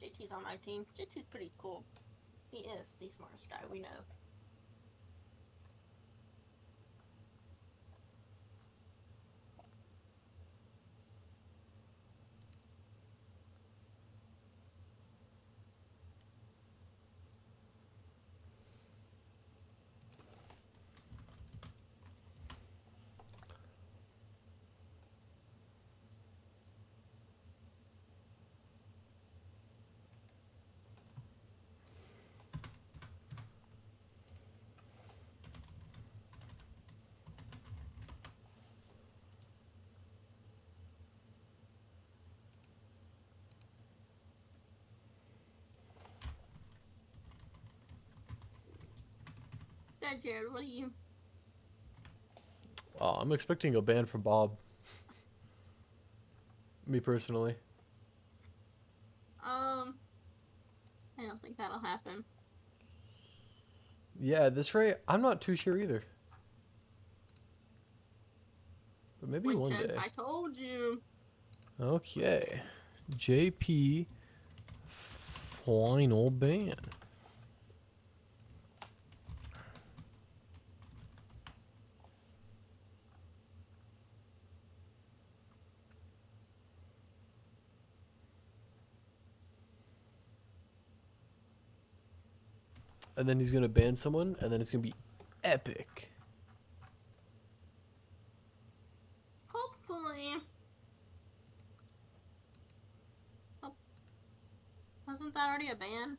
JT's on my team. JT's pretty cool. He is the smartest guy we know. So, Jared, what do you? Oh, I'm expecting a ban from Bob. Me personally. I don't think that'll happen. Yeah, at this rate, I'm not too sure either. But maybe one Winston, day. I told you. Okay. JP final ban. And then he's going to ban someone, and then it's going to be epic. Hopefully. Oh. Wasn't that already a ban?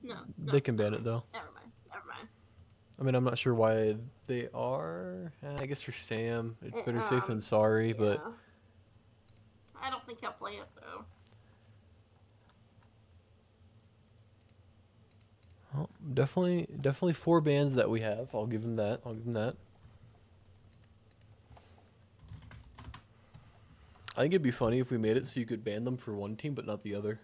No. They can ban it, though. Never mind. Never mind. I mean, I'm not sure why they are. I guess for Sam, it's better safe than sorry, but Yeah. I don't think he'll play it though. well, definitely 4 bans that we have. I'll give him that. I'll give him that. I think it'd be funny if we made it so you could ban them for one team but not the other.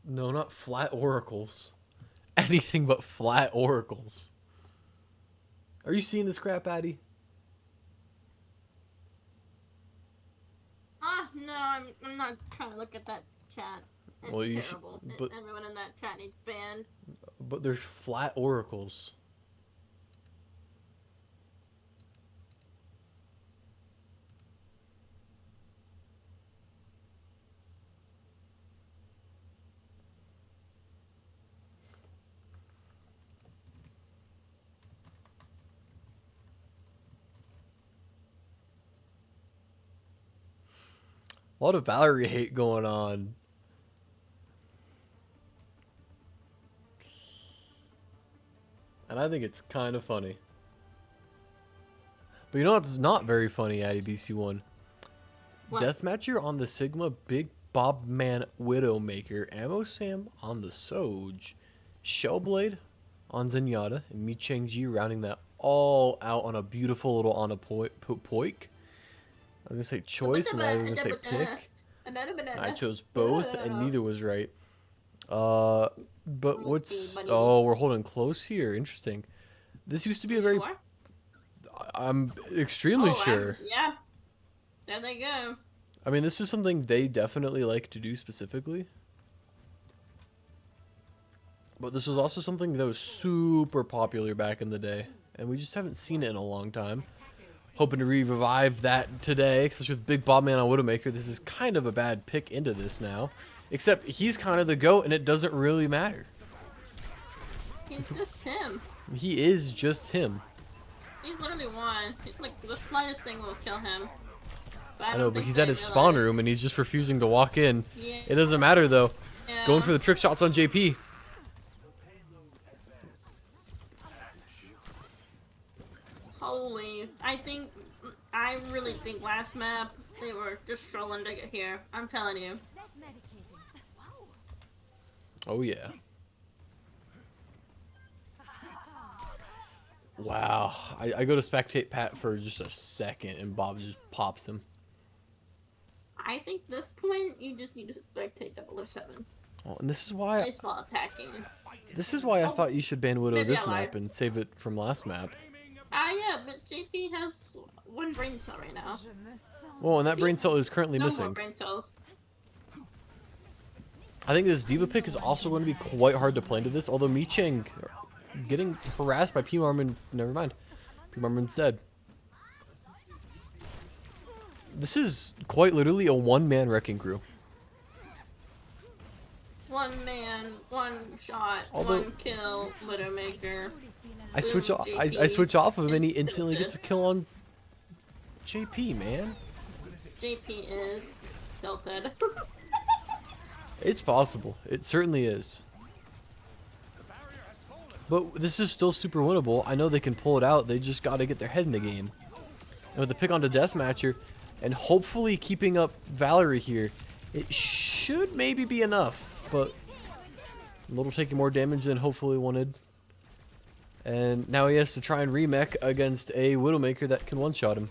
No, not flat oracles. Anything but flat oracles. Are you seeing this crap, Addy? No, I'm not trying to look at that chat. It's Well, you terrible. but Everyone in that chat needs banned. there's flat oracles. A lot of Valerie hate going on. And I think it's kind of funny. But you know what's not very funny, Addy BC1? What? Deathmatcher on the Sigma, Big Bob Man Widowmaker, Ammo Sam on the Soj, Shellblade on Zenyatta, and Mi Chang Ji rounding that all out on a beautiful little on a poik. I was gonna say choice, and I was gonna say pick. I chose both, and neither was right. But what's... Oh, we're holding close here. Interesting. This used to be a very... Sure? I'm extremely sure. Yeah. There they go. I mean, this is something they definitely like to do specifically. But this was also something that was super popular back in the day. And we just haven't seen it in a long time. Hoping to revive that today, especially with Big Bob Man on Widowmaker. This is kind of a bad pick into this now. Except he's kind of the GOAT, and it doesn't really matter. He's just him. He is just him. He's literally one. It's like the slightest thing will kill him. But I know, but he's at his spawn room, and he's just refusing to walk in. Yeah. It doesn't matter, though. Yeah. Going for the trick shots on JP. Holy. I really think last map, they were just trolling to get here. I'm telling you. Oh, yeah. Wow. I go to spectate Pat for just a second, and Bob just pops him. I think this point, you just need to spectate 007. Oh, and this is why... Baseball attacking. This is why I thought you should ban Widow maybe this I lied. map and save it from last map. Yeah, but JP has one brain cell right now. Well, and that brain cell is currently No more missing. brain cells. I think this Diva pick is also going to be quite hard to play into this, although Mi Chang getting harassed by P Marmon. Never mind. P Marmon's dead. This is quite literally a one-man wrecking crew. One man, one shot, Although- one kill, Widowmaker. I switch off. I switch off of him, and he instantly gets a kill on JP, man. JP is tilted. It's possible. It certainly is. But this is still super winnable. I know they can pull it out. They just got to get their head in the game. And with the pick onto Deathmatcher, and hopefully keeping up Valerie here, it should maybe be enough. But a little taking more damage than hopefully wanted. And now he has to try and remech against a Widowmaker that can one-shot him.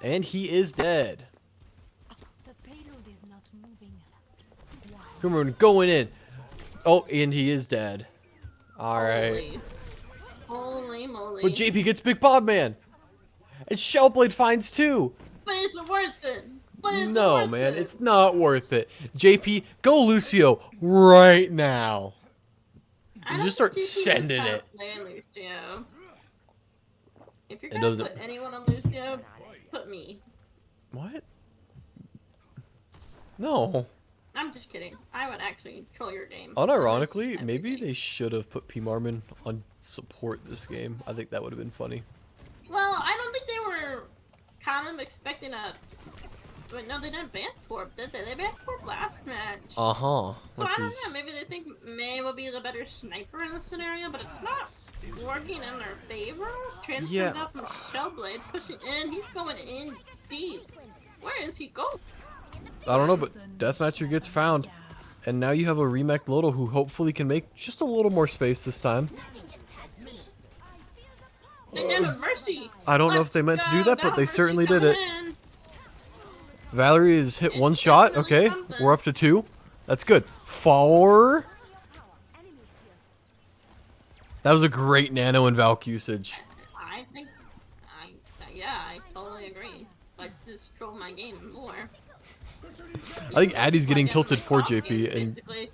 And he is dead. The payload is not moving. Cameron going in. Oh, and he is dead. Alright. Holy moly. But JP gets Big Bob Man. And Shellblade finds two. But it's worth it. But it's No, worth man, it. it's not worth it. JP, go Lucio right now. I You don't just start think JP sending knows how it. to play Lucio. If you're It gonna doesn't- put anyone on Lucio, put me. What? No. I'm just kidding. I would actually troll your game. Unironically, That's maybe everything. they should have put P Marmon on support this game. I think that would have been funny. Well, I don't think they were kind of expecting a. But no, they didn't ban Torb, did they? They banned Torb last match. Uh-huh. So Which I don't is... know. Maybe they think May will be the better sniper in this scenario, but it's not working in their favor. Transferred Yeah. up from Shellblade, pushing in. He's going in deep. Where is he going? I don't know, but Deathmatcher gets found. And now you have a remech Loto who hopefully can make just a little more space this time. They did a mercy. I don't know if Let's they meant to do go. that, but Battle they Mercy certainly did it. coming in. Valerie has hit It's one shot. definitely Okay, something. we're up to two. That's good. Four. That was a great nano and Valk usage. I think, yeah, I totally agree. Let's just troll my game more. I think Addie's getting Like, tilted my for golf game, JP, and basically.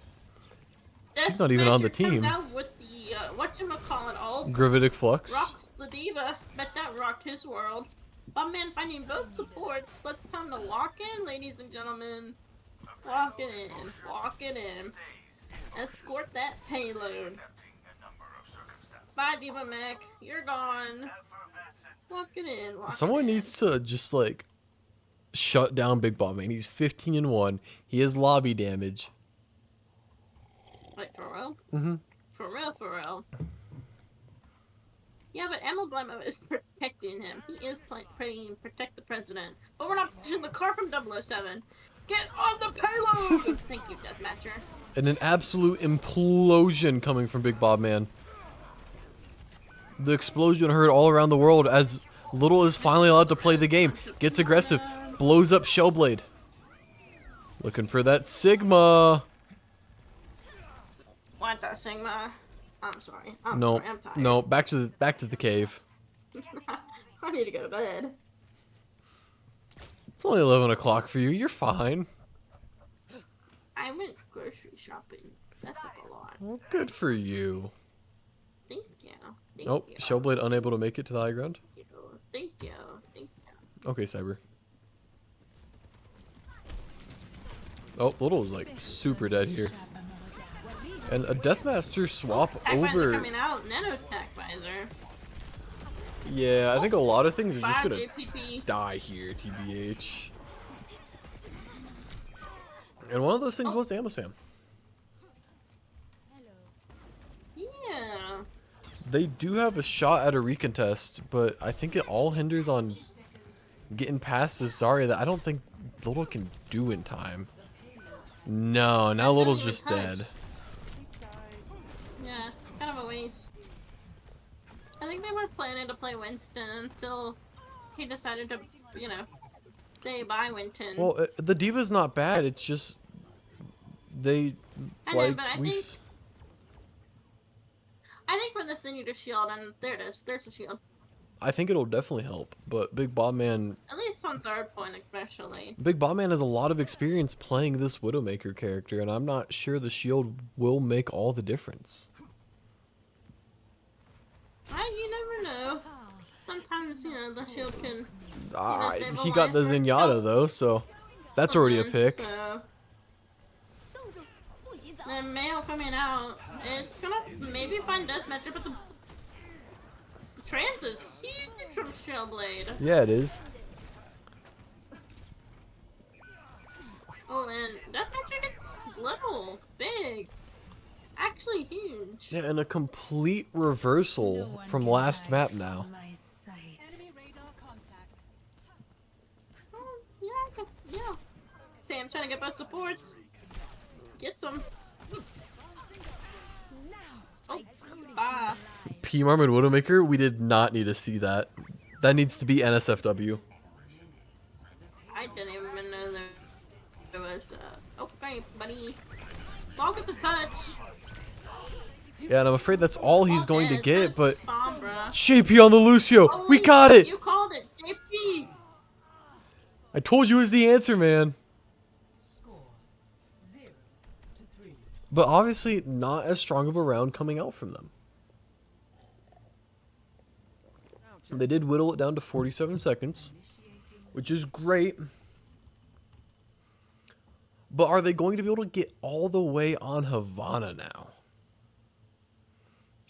she's not even on the Deathmatcher comes team. out with the, whatchamacallit, all Gravitic Flux. rocks the diva. Bet that rocked his world. Bumman finding both supports. Let's time to walk in, ladies and gentlemen. Walk it in. Walk it in. Escort that payload. Bye, Diva Mech. You're gone. Walk it in. Walk Someone it in. needs to just like shut down Big Bob Man. He's 15-1. He has lobby damage. Wait, for real? Mhm. For real, for real. Yeah, but Emblemo is protecting him. He is praying protect the president. But we're not pushing the car from 007. Get on the payload! Thank you, Deathmatcher. And an absolute implosion coming from Big Bob Man. The explosion heard all around the world as Little is finally allowed to play the game. Gets aggressive. blows up Shellblade. Looking for that Sigma. What the Sigma? I'm sorry. I'm No, sorry. I'm tired. no, back to the cave. I need to go to bed. It's only 11 o'clock for you. You're fine. I went grocery shopping. That took a lot. Well, good for you. Thank you. Thank Nope, you. Shellblade unable to make it to the high ground. Thank you. Thank you. Thank you. Okay, Cyber. Oh, Little's like super dead here. And a Deathmaster swap Tech visor over. coming out. Nanotech visor. Yeah, I think a lot of things are just 5 gonna JPP. die here, TBH. And one of those things was Amosam. Yeah. They do have a shot at a recontest, but I think it all hinders on getting past this Zarya that I don't think Little can do in time. No, now Little's even just touch. dead. Yeah. Kind of a waste. I think they were planning to play Winston until he decided to, you know, say bye Winston. Well, the Diva's not bad. It's just they I know, like but I think for this they need a shield, and there it is. There's a shield. I think it'll definitely help, but Big Bob Man At least on third point, especially. Big Bob Man has a lot of experience playing this Widowmaker character, and I'm not sure the shield will make all the difference. You never know. Sometimes, you know, the shield can. save a He got the life or Zenyatta help though, so that's already a someone, pick. So. The male coming out, it's gonna maybe find deathmatcher, but the trans is huge from Shellblade. Yeah, it is. Oh, and deathmatcher gets little, big, actually huge. Yeah, and a complete reversal from last map now. Oh, yeah, yeah. Sam's trying to get both supports. Get some. Oh, ah. P Marmon Widowmaker, we did not need to see that. That needs to be NSFW. I didn't even know there was. Okay, buddy. Ball gets a touch. Yeah, and I'm afraid that's all he's going to get, but Sombra. JP on the Lucio! We Holy got shit, it! You called it, JP. I told you it was the answer, man. But obviously not as strong of a round coming out from them. They did whittle it down to 47 seconds, which is great. But are they going to be able to get all the way on Havana now?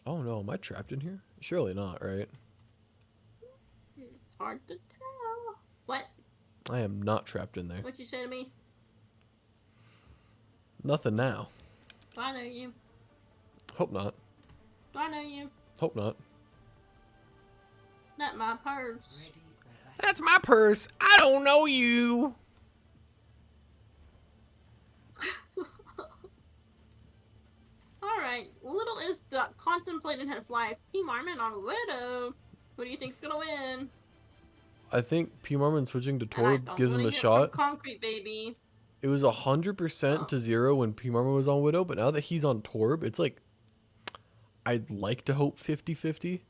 Oh no, am I trapped in here? Surely not, right? It's hard to tell. What? I am not trapped in there. What you say to me? Nothing now. Do I know you? Hope not. Do I know you? Hope not. Not my purse. That's my purse. I don't know you. Alright, Little is contemplating his life. P. Marmon on Widow. Who do you think's gonna win? I think P. Marmon switching to And I Torb don't gives him wanna a hear shot. from Concrete Baby. It was 100% to 0 when P. Marmon was on Widow, but now that he's on Torb, it's like I'd like to hope 50-50.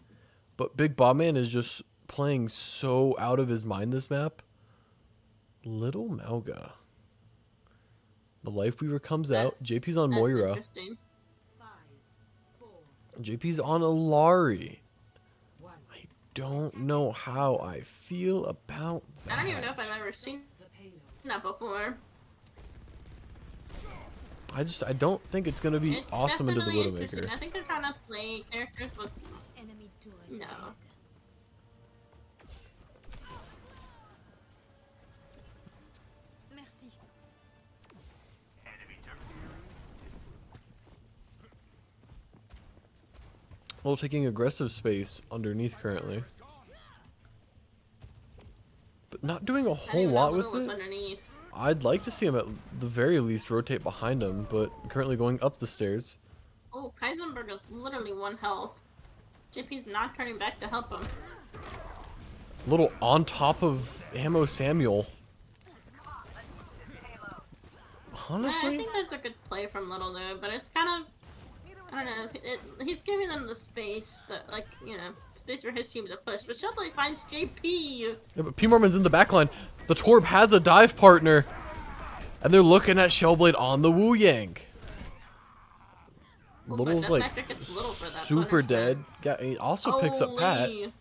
But Big Bobman is just playing so out of his mind this map. Little Malga. The Life Weaver comes out. JP's on That's Moira. interesting. JP's on Alari. I don't know how I feel about that. I don't even know if I've ever seen that before. I don't think it's gonna be It's awesome into the definitely interesting. Widowmaker. I think they're trying to play characters with no. Merci. Well, taking aggressive space underneath currently. But not doing a I didn't whole even know lot Little with was it. underneath. I'd like to see him at the very least rotate behind him, but currently going up the stairs. Oh, Kaisenberg is literally 1 health. JP's not turning back to help him. Little on top of Ammo Samuel. I Honestly, think that's a good play from Little though, but it's kind of I don't know. He's giving them the space that like space for his team to push. But Shelby finds JP. yeah, but P Mormon's in the back line. The Torb has a dive partner, and they're looking at Shellblade on the Wu Yang. Little's But like Deathmatcher gets Little for that super dead. punishment. Yeah, he also picks up Pat. Holy.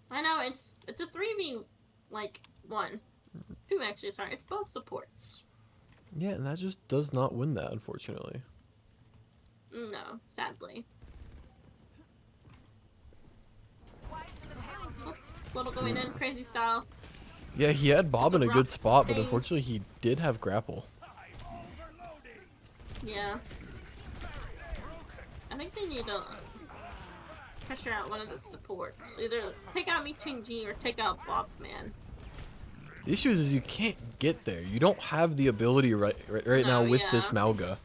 I know it's a 3v like 1. 2 actually, sorry. It's both supports. Yeah, and that just does not win that, unfortunately. No, sadly. Little going in, crazy style. Yeah, he had Bob It's in a a good rough spot, but thing. unfortunately he did have grapple. Yeah. I think they need to pressure out one of the supports. Either take out G or take out Bob Man. The issue is you can't get there. You don't have the ability right now No, with yeah. this Malga.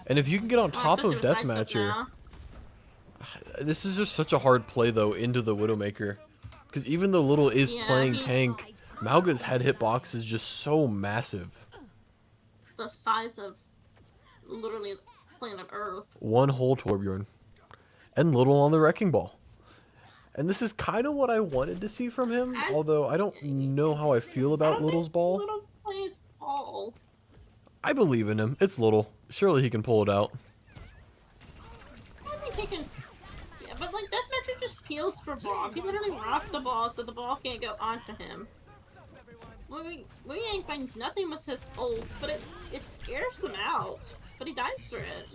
And if you can get on top of Especially with Sidestep Deathmatcher, now. this is just such a hard play though into the Widowmaker. Because even though Little is Yeah, playing he's- tank, Malga's head hitbox is just so massive. The size of literally planet Earth. One whole Torbjorn. And Little on the Wrecking Ball. And this is kind of what I wanted to see from him, although I don't know how I feel I about don't Little's think ball. Little plays ball. I believe in him. It's Little. Surely he can pull it out. I think he can. Yeah, but like Deathmatcher just peels for Bob. He literally rocks the ball so the ball can't go onto him. Wu Yang finds nothing with his ult, but it scares them out. But he dies for it.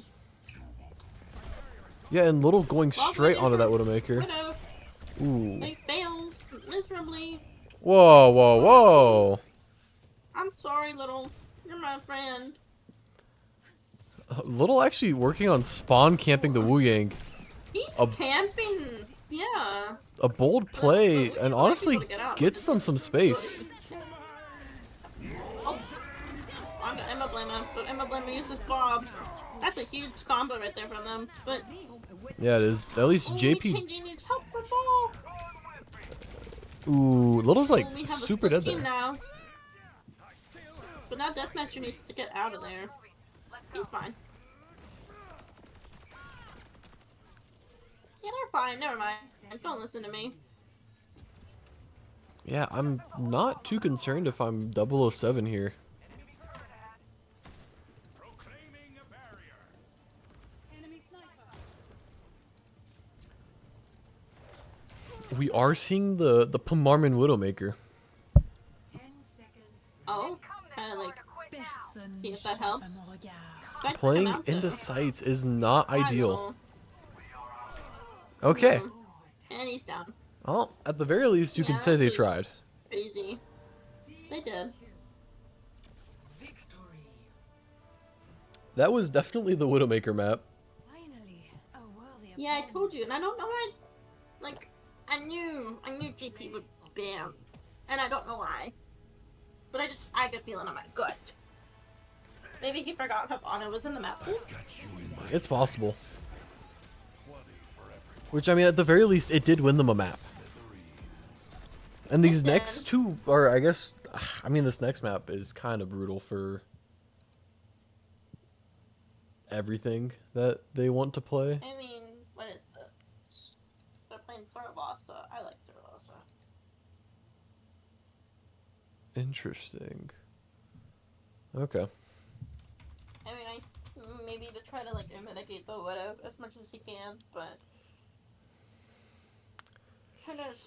Yeah, and Little going Bob straight went in onto that for Widowmaker. Widow. Ooh. He fails miserably. Whoa, whoa, whoa. I'm sorry, Little. You're my friend. Little actually working on spawn camping the Wu Yang. He's camping. Yeah. A bold play, But and we might be honestly able to get out. gets them some space. Oh, on to Emma Blema, but Emma Blema uses Bob. That's a huge combo right there from them. But Yeah, it is. At least JP. JP needs help with ball. Ooh, Little's like We have a super split dead team there. now. But now Deathmatcher needs to get out of there. He's fine. Yeah, they're fine. Never mind. Don't listen to me. Yeah, I'm not too concerned if I'm 007 here. We are seeing the Pomarman Widowmaker. Oh, kind of like see if that helps. Try to Playing come out, into though. sites is not Hi, ideal. Little. Okay. And he's down. Well, at the very least, you can Yeah, say they this is tried. Crazy. They did. That was definitely the Widowmaker map. Finally, a worthy Yeah, I told you, and I don't know why. Like, I knew GP would bam, and I don't know why. But I get a feeling in my gut. Maybe he forgot Habana was in the map. It's possible. Which, I mean, at the very least, it did win them a map. And these It did. next two, or I guess, I mean, this next map is kind of brutal for everything that they want to play. I mean, what is this? They're playing Sorabasa. I like Sorabasa. Interesting. Okay. I mean, maybe to try to like mitigate the widow as much as he can, but who knows?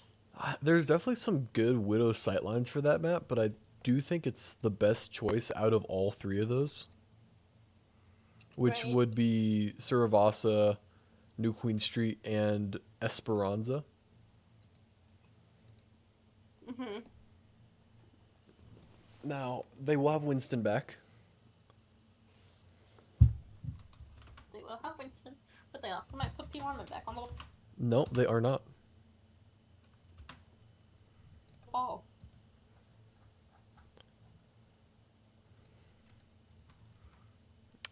There's definitely some good Widow sightlines for that map, but I do think it's the best choice out of all three of those. Which Right. would be Suravasa, New Queen Street, and Esperanza. Mhm. Now, they will have Winston back. They will have Winston, but they also might put P1 back on the No, they are not. ball.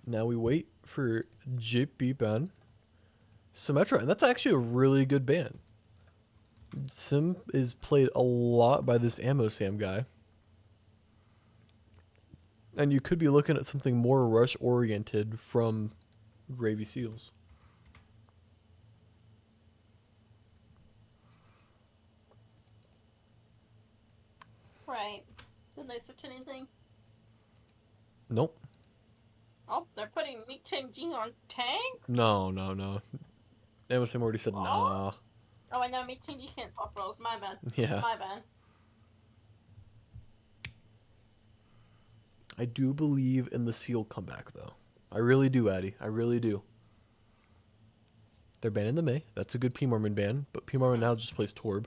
Now we wait for JP ban Symmetra, and that's actually a really good ban. Sim is played a lot by this Ammo Sam guy. And you could be looking at something more rush oriented from Gravy Seals. Right. Did they switch anything? Nope. Oh, they're putting Meat Changing on tank? No. MSM already said nah. Oh, I know Meat Changing can't swap roles. My bad. Yeah. My bad. I do believe in the Seal comeback, though. I really do, Addy. I really do. They're banning the May. That's a good P. Mormon ban, but P. Mormon now just plays Torb.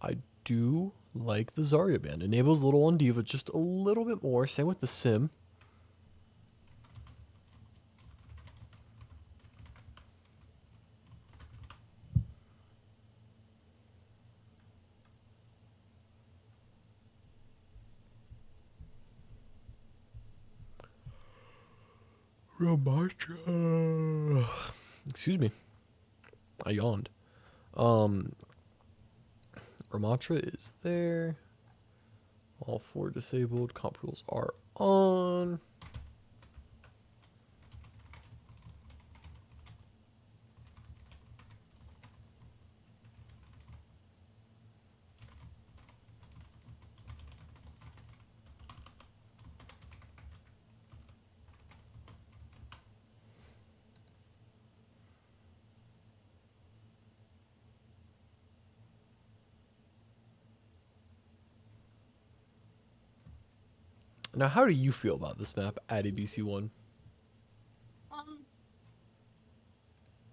I do like the Zarya ban. Enables little on Diva just a little bit more. Same with the Sim. Ramatra. Excuse me. I yawned. Ramatra is there. All 4 disabled. Comp rules are on. Now, how do you feel about this map at ABC1?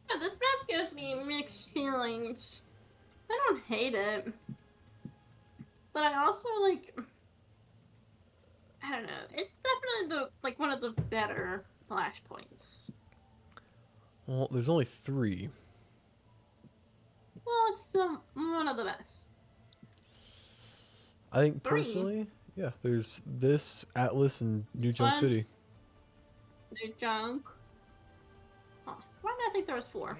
Yeah, this map gives me mixed feelings. I don't hate it. But I also, like... I don't know. It's definitely one of the better flashpoints. Well, there's only 3. Well, it's one of the best. I think 3. personally, yeah, there's this, Atlas, and New Junk Fun. City. New Junk. Oh, why did I think there was 4?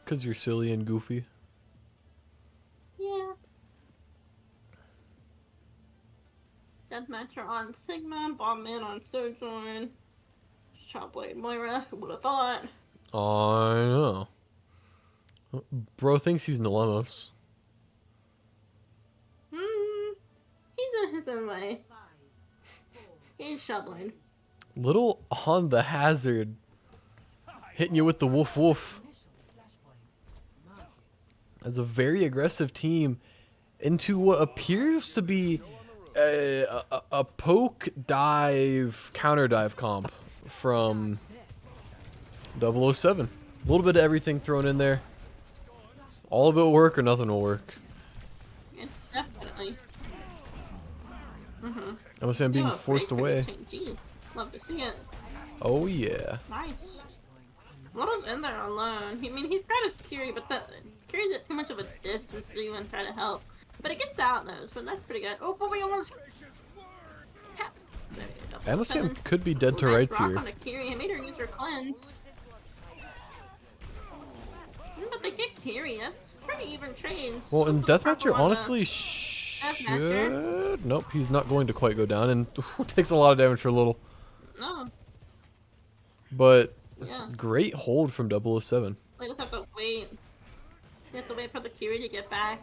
Because you're silly and goofy. Yeah. Deathmatcher on Sigma, Bombman on Sojourn, Shopblade Moira, who would have thought? I know. Bro thinks he's Nilemos. He's in his own way. He's Shopblade. Little on the hazard. Hitting you with the woof woof. As a very aggressive team into what appears to be a poke dive counter dive comp from 007. A little bit of everything thrown in there. All of it will work or nothing will work. It's definitely. I must say I'm being forced away. Love to see it. Oh yeah. Nice. Loto's in there alone. I mean, he's got his Kiri, but that Kiri's at too much of a distance to even try to help. But it gets out though, so that's pretty good. Oh, but we almost. Amazon could be dead to nice rights rock here. On a Kiri. I made her use her cleanse. But they get Kiri. That's pretty even trades. Well, in Deathmatcher, Purple on the honestly, Deathmatcher. should... Nope, he's not going to quite go down, and takes a lot of damage for little. No. But, Yeah. great hold from 007. We just have to wait. We have to wait for the Kiri to get back.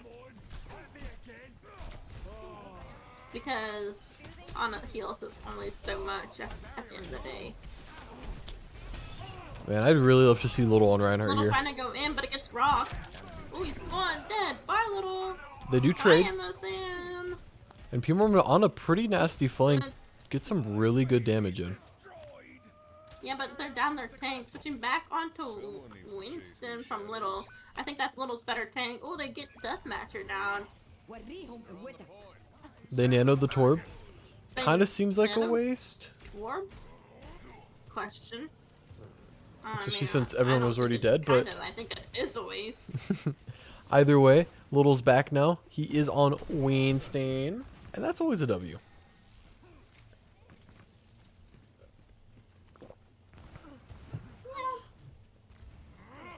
Because on a heals is only so much at the end of the day. Man, I'd really love to see Little on Reinhardt Little here. trying to go in, but it gets rocked. Ooh, he's gone, dead. Bye, Little. They do trade. Bye, MSM. And Pimorman on a pretty nasty flank But- gets some really good damage in. Yeah, but they're down their tank. Switching back onto Winston from Little. I think that's Little's better tank. Oh, they get Deathmatcher down. They nanoed the Torb. They Kind of seems like a nano waste. Orb? Question. Especially since everyone was already dead, but I think it is a waste. either way, Little's back now. He is on Winston. And that's always a W.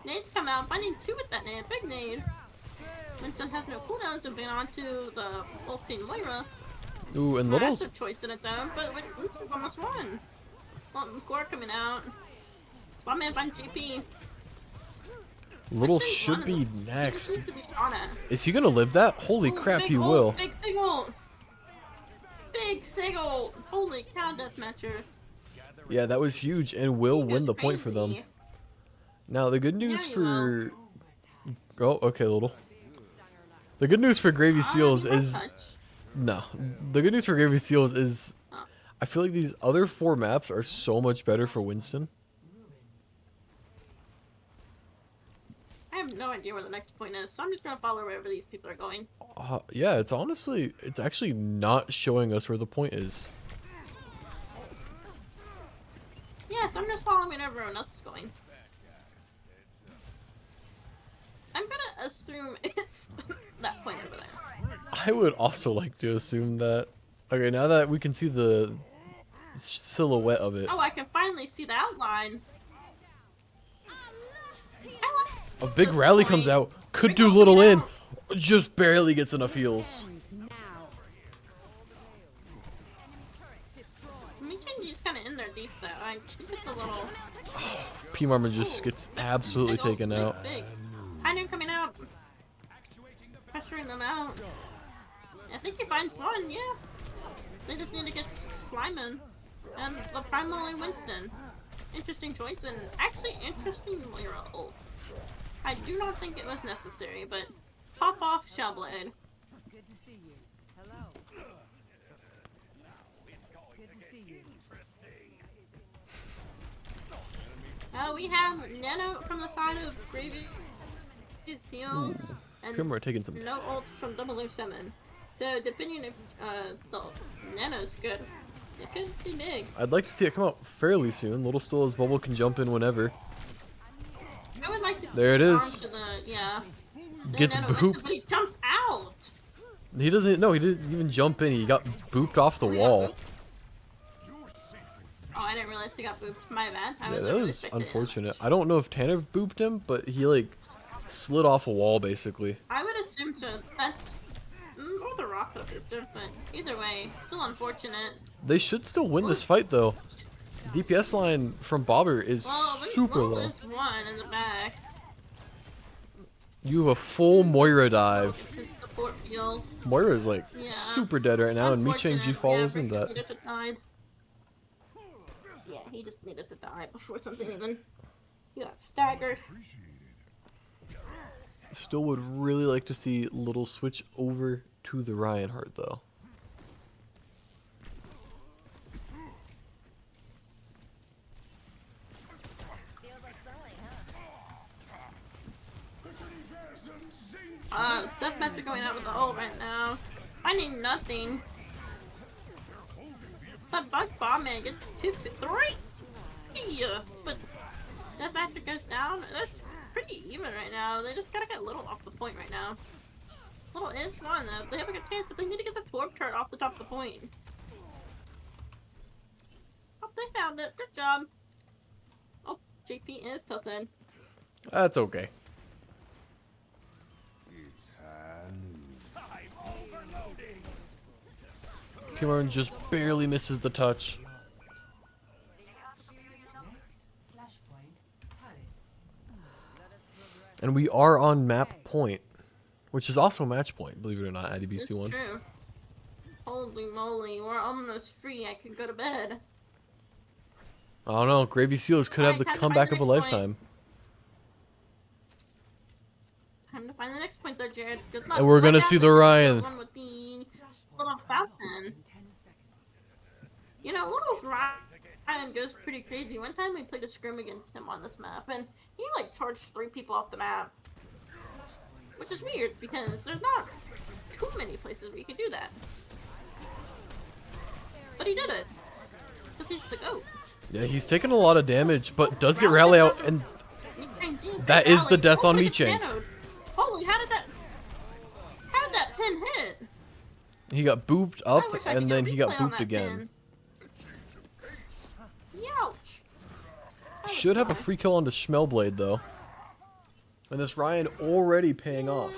Nades come out, finding two with that nade, big nade. Winston has no cooldowns and been onto the ulting Moira. Ooh, and Well, Little's that's a choice in its own, but Winston's almost won. Well, Gore coming out. One man finds GP. Little Winston's should one be of the- next. He needs to be on it. Is he gonna live that? Holy Ooh, crap, big he ult, will. Big single. Big single. Holy cow, deathmatcher. Yeah, that was huge, and will He win goes the point for them. crazy. Now the good news Yeah, for oh, okay, Little. The good news for Gravy Seals He has is touch. no. The good news for Gravy Seals is Oh. I feel like these other 4 maps are so much better for Winston. I have no idea where the next point is, so I'm just gonna follow wherever these people are going. Yeah, it's actually not showing us where the point is. Yes, I'm just following where everyone else is going. I'm gonna assume it's that point over there. I would also like to assume that. Okay, now that we can see the silhouette of it, Oh, I can finally see the outline. I like a big this rally point. comes out. Could Big do ult little coming in, out. just barely gets enough heals. Michenji's kind of in there deep though. I think it's a little. P Marmon just gets absolutely Big ult, taken big, out. Big. I knew coming out. Pressuring them out. I think he finds one, yeah. They just need to get Slimin. And the primally Winston. Interesting choice and actually interesting Moira ult. I do not think it was necessary, but pop off Shellblade. Good to see you. Hello. Good to see you. We have Nano from the side of Gravy Seals. And Pimmer taking some. no ult from 007. So depending if the Nano's good, it could be big. I'd like to see it come out fairly soon. Little still as Bubble can jump in whenever. I would like to There it arm is. to the, yeah. The Gets Nano Winston, booped. but he jumps out. He doesn't. No, he didn't even jump in. He got booped off the wall. Oh, I didn't realize he got booped. My bad. I Yeah, that really was expecting it. unfortunate. I don't know if Tanner booped him, but he like slid off a wall basically. I would assume so. That's or the Rock could have booped him, but either way, still unfortunate. They should still win this fight though. DPS line from Bobber is Well, super Lil low. is one in the back. You have a full Moira dive. It's his support field. Moira is like Yeah. super dead right now, and Unfortunate. Michenji follows yeah, in Rick just that. needed to die. Yeah, he just needed to die before something even. He got staggered. Still would really like to see Little switch over to the Reinhardt though. Feels like Sully, huh? Deathmatcher going out with the ult right now. I need nothing. That bug bomb man gets 3. But Deathmatcher goes down. That's pretty even right now. They just gotta get Little off the point right now. Little is one though. They have a good chance, but they need to get the Torb turret off the top of the point. Oh, they found it. Good job. Oh, JP is tilted. That's okay. Kimmerin just barely misses the touch. And we are on map point, which is also match point, believe it or not, at It's EBC1. true. Holy moly, we're almost free. I can go to bed. I don't know, Gravy Seals could have Alright, the time to find comeback the of a next point. lifetime. Time to find the next point there, Jared. Good luck. And we're gonna Watch see out, the there's Ryan. One with the Little Falcon. You know, Little Ryan goes pretty crazy. One time we played a scrim against him on this map, and he like charged 3 people off the map. Which is weird, because there's not too many places we could do that. But he did it. Because he's the GOAT. Yeah, he's taking a lot of damage, but does get rally out, and that is the death on Meechang. Holy, how did that pin hit? He got booped up, I wish I could and get a then he got replay on booped that again. pin. Youch. Should have a free kill onto Schmelblade, though. And this Ryan already paying off.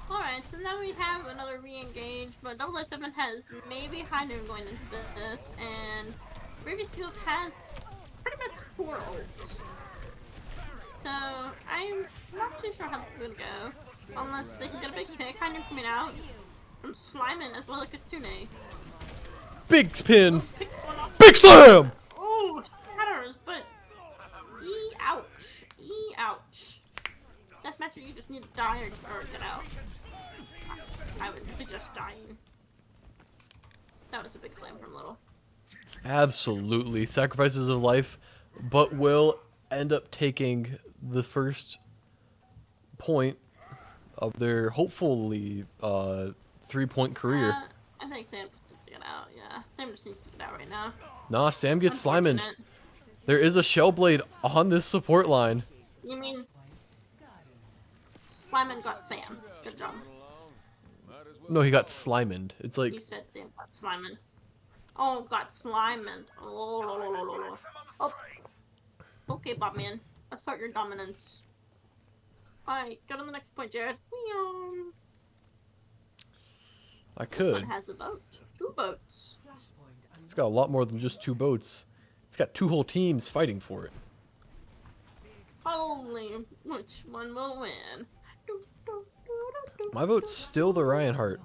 Alright, so now we have another re-engage, but 007 has maybe High Noon going into this, and Ruby Seals has pretty much 4 ults. So, I'm not too sure how this is gonna go, unless they can get a big pick. High Noon coming out from Sliman as well as Kitsune. Big spin! Picks one off. Big slam! Oh, shatters, but ouch. Ouch. Deathmatcher, you just need to die or get out. I would suggest dying. That was a big slam from Little. Absolutely. Sacrifices of life, but will end up taking the first point of their hopefully 3-point career. I think Sam just needs to get out, yeah. Sam just needs to get out right now. Nah, Sam gets Slimoned. Unfortunate. There is a Shellblade on this support line. You mean Sliman got Sam. Good job. No, he got Slimoned. It's like, You said Sam got Sliman. Oh, got Sliman. Oh. Okay, Bobman. Assert your dominance. Alright, go to the next point, Jared. I This could. one has a boat. 2 boats. It's got a lot more than just 2 boats. It's got 2 whole teams fighting for it. Holy, which one will win? My vote's still the Reinhardt.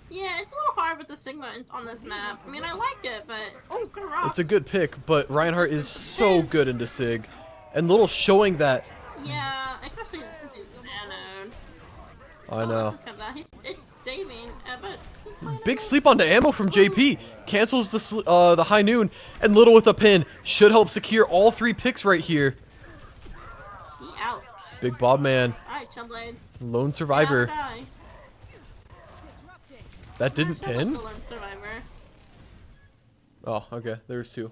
Yeah, it's a little hard with the Sigma on this map. I mean, I like it, but oh, good rock. It's a good pick, but Reinhardt is so good into Sig. And Little showing that. Yeah, especially since he's nanoed. I know. Since comes out, it's saving, but Big sleep onto ammo from JP. Cancels the High Noon. And Little with a pin. Should help secure all 3 picks right here. Ouch. Big Bob man. Alright, Chumblade. Lone survivor. Die. That didn't Chumblade pin? the lone survivor. Oh, okay. There's 2.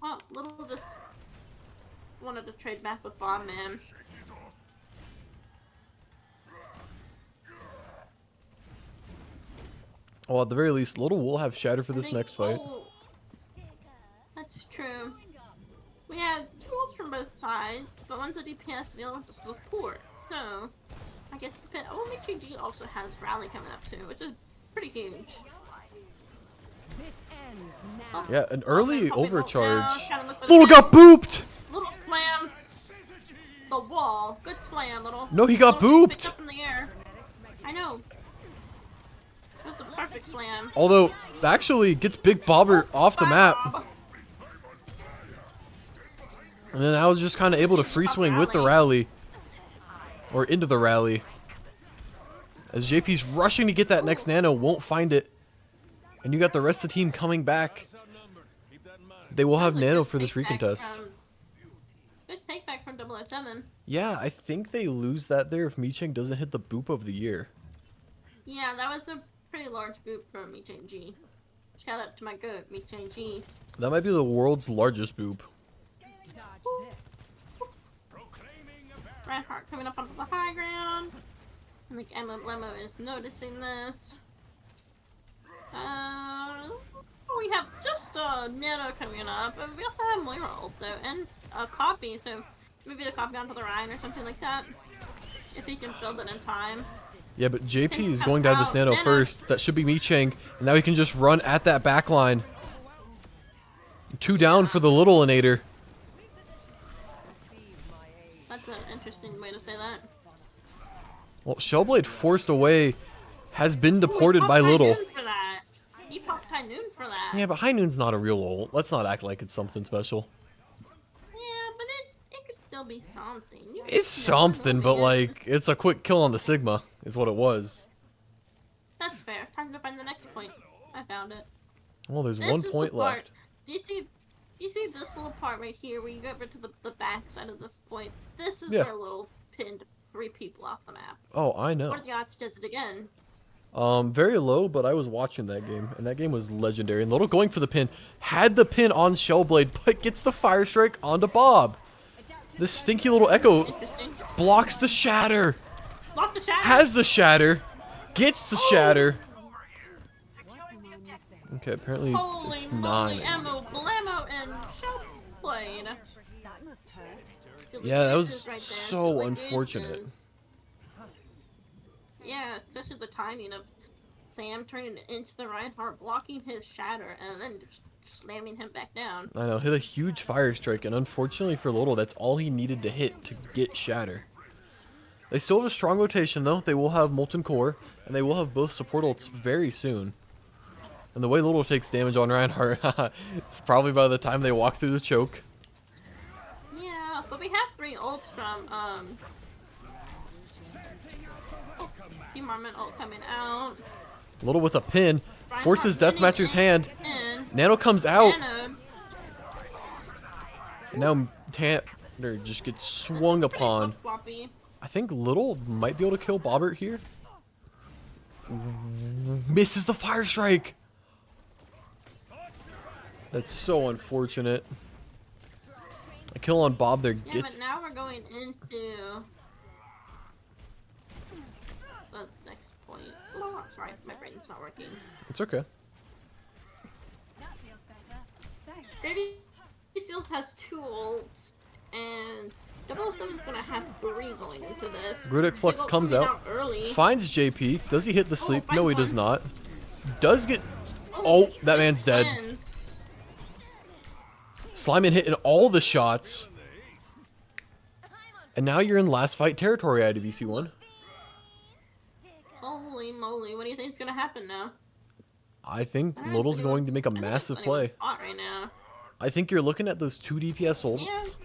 Well, Little just wanted to trade back with Bomb Man. Well, at the very least, Little will have Shatter for I this think- next fight. oh, that's true. We have 2 ults from both sides, but one's a DPS and the other one's a support. So, I guess depend. Oh, McGG also has Rally coming up too, which is pretty huge. This ends now. Yeah, an early Popping ult now, overcharge. trying to look for Little the got booped! Little slams the wall. Good slam, Little. No, he got Little picked booped! up in the air. I know. It was a perfect slam. Although, actually gets Big Bobber off the Bye, map. Bob. And then I was just kind of able to free swing with the rally. Or into the rally. As JP's rushing to get that next nano, won't find it. And you got the rest of the team coming back. They will have That was a nano good for this take back recontest. Good take back from 007. Yeah, I think they lose that there if Meechang doesn't hit the boop of the year. Yeah, that was a pretty large boot from Meechang G. Shout out to my goat, Meechang G. That might be the world's largest boop. Dodge this. Reinhardt coming up onto the high ground. I think Lemo is noticing this. We have just Nano coming up, but we also have Moira ult though, and a copy, so maybe the copy onto the Rhine or something like that. If he can build it in time. Yeah, but JP is going to have this nano first. That should be Meechang. And now he can just run at that back line. 2 down for the Little Inator. That's an interesting way to say that. Well, Shellblade forced away has been Ooh, he deported popped by High Little. Noon for that. He popped High Noon for that. Yeah, but High Noon's not a real ult. Let's not act like it's something special. Yeah, but it could still be something. You It's just never know, something, but man. like, it's a quick kill on the Sigma, is what it was. That's fair. Time to find the next point. I found it. Well, there's This one is point the part. left. Do you see this little part right here where you go over to the back side of this point? This is Yeah. where Little pinned 3 people off the map. Oh, I know. What are the odds he does it again? Very low, but I was watching that game, and that game was legendary. And Little going for the pin, had the pin on Shellblade, but gets the Fire Strike onto Bob. This stinky little Echo Interesting. blocks the Shatter, Lock the chat. has the Shatter, gets the Shatter. Okay, apparently Holy it's moly, 9. ammo, blammo, and Shellblade. That must hurt. Silly Yeah, that was gooses right there, so silly unfortunate. gooses. Yeah, especially the timing of Sam turning into the Reinhardt, blocking his Shatter, and then just slamming him back down. I know, hit a huge Fire Strike, and unfortunately for Little, that's all he needed to hit to get Shatter. They still have a strong rotation, though. They will have Molten Core, and they will have both support ults very soon. And the way Little takes damage on Reinhardt, it's probably by the time they walk through the choke. Yeah, but we have 3 ults from, Team Armament ult coming out. Little with a pin, forces Reinhardt Deathmatcher's pinning hand. in. Nano comes out, Anna, and now Tanner just gets swung pretty upon. flip-floppy. I think Little might be able to kill Bobbert here. Misses the Fire Strike. That's so unfortunate. A kill on Bob there Yeah, gets... but now we're going into the next point. Oh, sorry, my brain's not working. It's okay. That feels better. Thanks. Baby Seals has 2 ults, and 007's gonna have 3 going into this. Grudic Flux Single comes coming out, early. finds JP. Does he hit the sleep? No, finds he does one. not. Does get... Oh, that man's dead. Wins. Slimeman hitting all the shots. And now you're in last fight territory, IDVC1. Holy moly, what do you think's gonna happen now? I think I don't Little's think going to anyone's- make a I think massive anyone's play. hot right now. I think you're looking at those 2 DPS ults.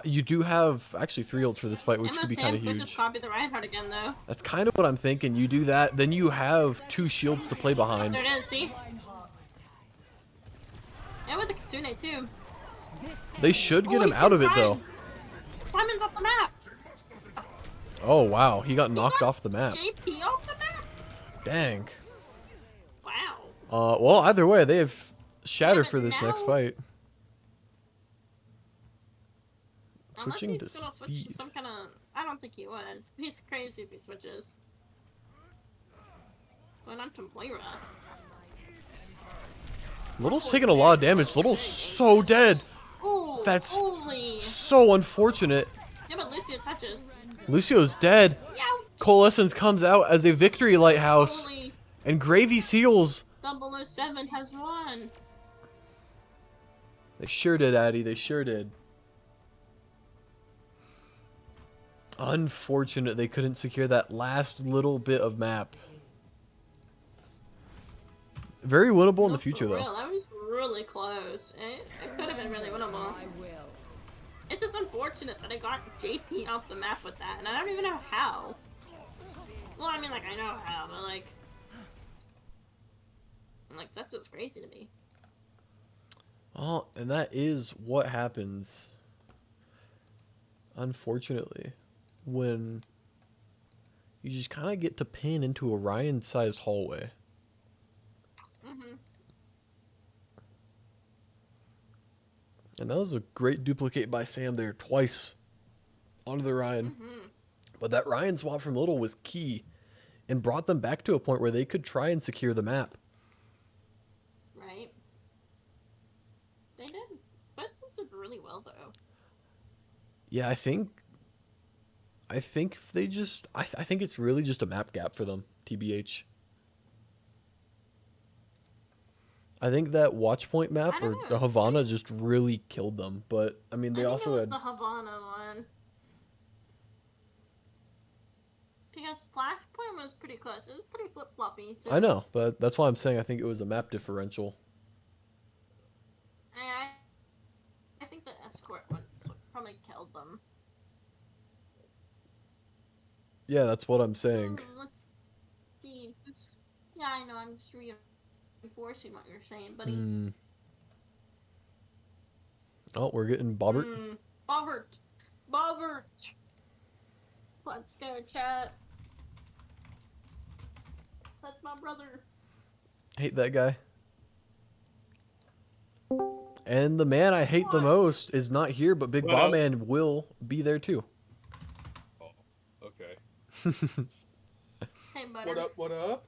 You do have actually 3 ults for this fight, which Emma could be Sam kind of could just huge. copy the Reinhardt again, though. That's kind of what I'm thinking. You do that, then you have 2 shields to play behind. There it is, see? Yeah, with the Kitsune, too. They should get Oh, him he out of it, kills though. Ryan. Simon's off the map. Oh, wow. He got knocked got off the map. JP off the map. Dang. Wow. Well, either way, they have Shatter but for this next now- fight. Unless Switching to he's gonna switch speed. to some kind of... I don't think he would. He's crazy if he switches. Going on to Moira. Little's taking a lot of damage. Little's so dead. Ooh, That's- holy. So unfortunate. Yeah, but Lucio touches. Lucio's dead. Ouch. Coalescence comes out as a victory lighthouse. Holy. And Gravy Seals. 007 has won. They sure did, Addy. They sure did. Unfortunate they couldn't secure that last little bit of map. Very winnable in the No, future, for though. real, that was really close. It could have been really winnable. I will. It's just unfortunate that I got JP off the map with that, and I don't even know how. Well, I mean, like, I know how, but, like, that's just crazy to me. Oh, and that is what happens, unfortunately, when you just kind of get to pin into a Ryan-sized hallway. Mm-hmm. And that was a great duplicate by Sam there twice onto the Ryan. Mm-hmm. But that Ryan swap from Little was key and brought them back to a point where they could try and secure the map. Right. They did. But this did really well, though. Yeah, I think if they just... I think it's really just a map gap for them, TBH. I think that watch point map I or don't know, the it's Havana just really killed them. But, I mean, they I think also it was had... the Havana one. Because Flashpoint was pretty close. It was pretty flip-floppy. So I know, but that's why I'm saying I think it was a map differential. I think the escort ones probably killed them. Yeah, that's what I'm saying. Let's see. Yeah, I know. I'm just reinforcing what you're saying, buddy. Hmm. Oh, we're getting Bobbert. Bobbert. Bobbert. Let's go, chat. That's my brother. Hate that guy. And the man I hate the What? most is not here, but Big What Bob up? Man will be there too. Oh, okay. Hey, butter. What up? What up?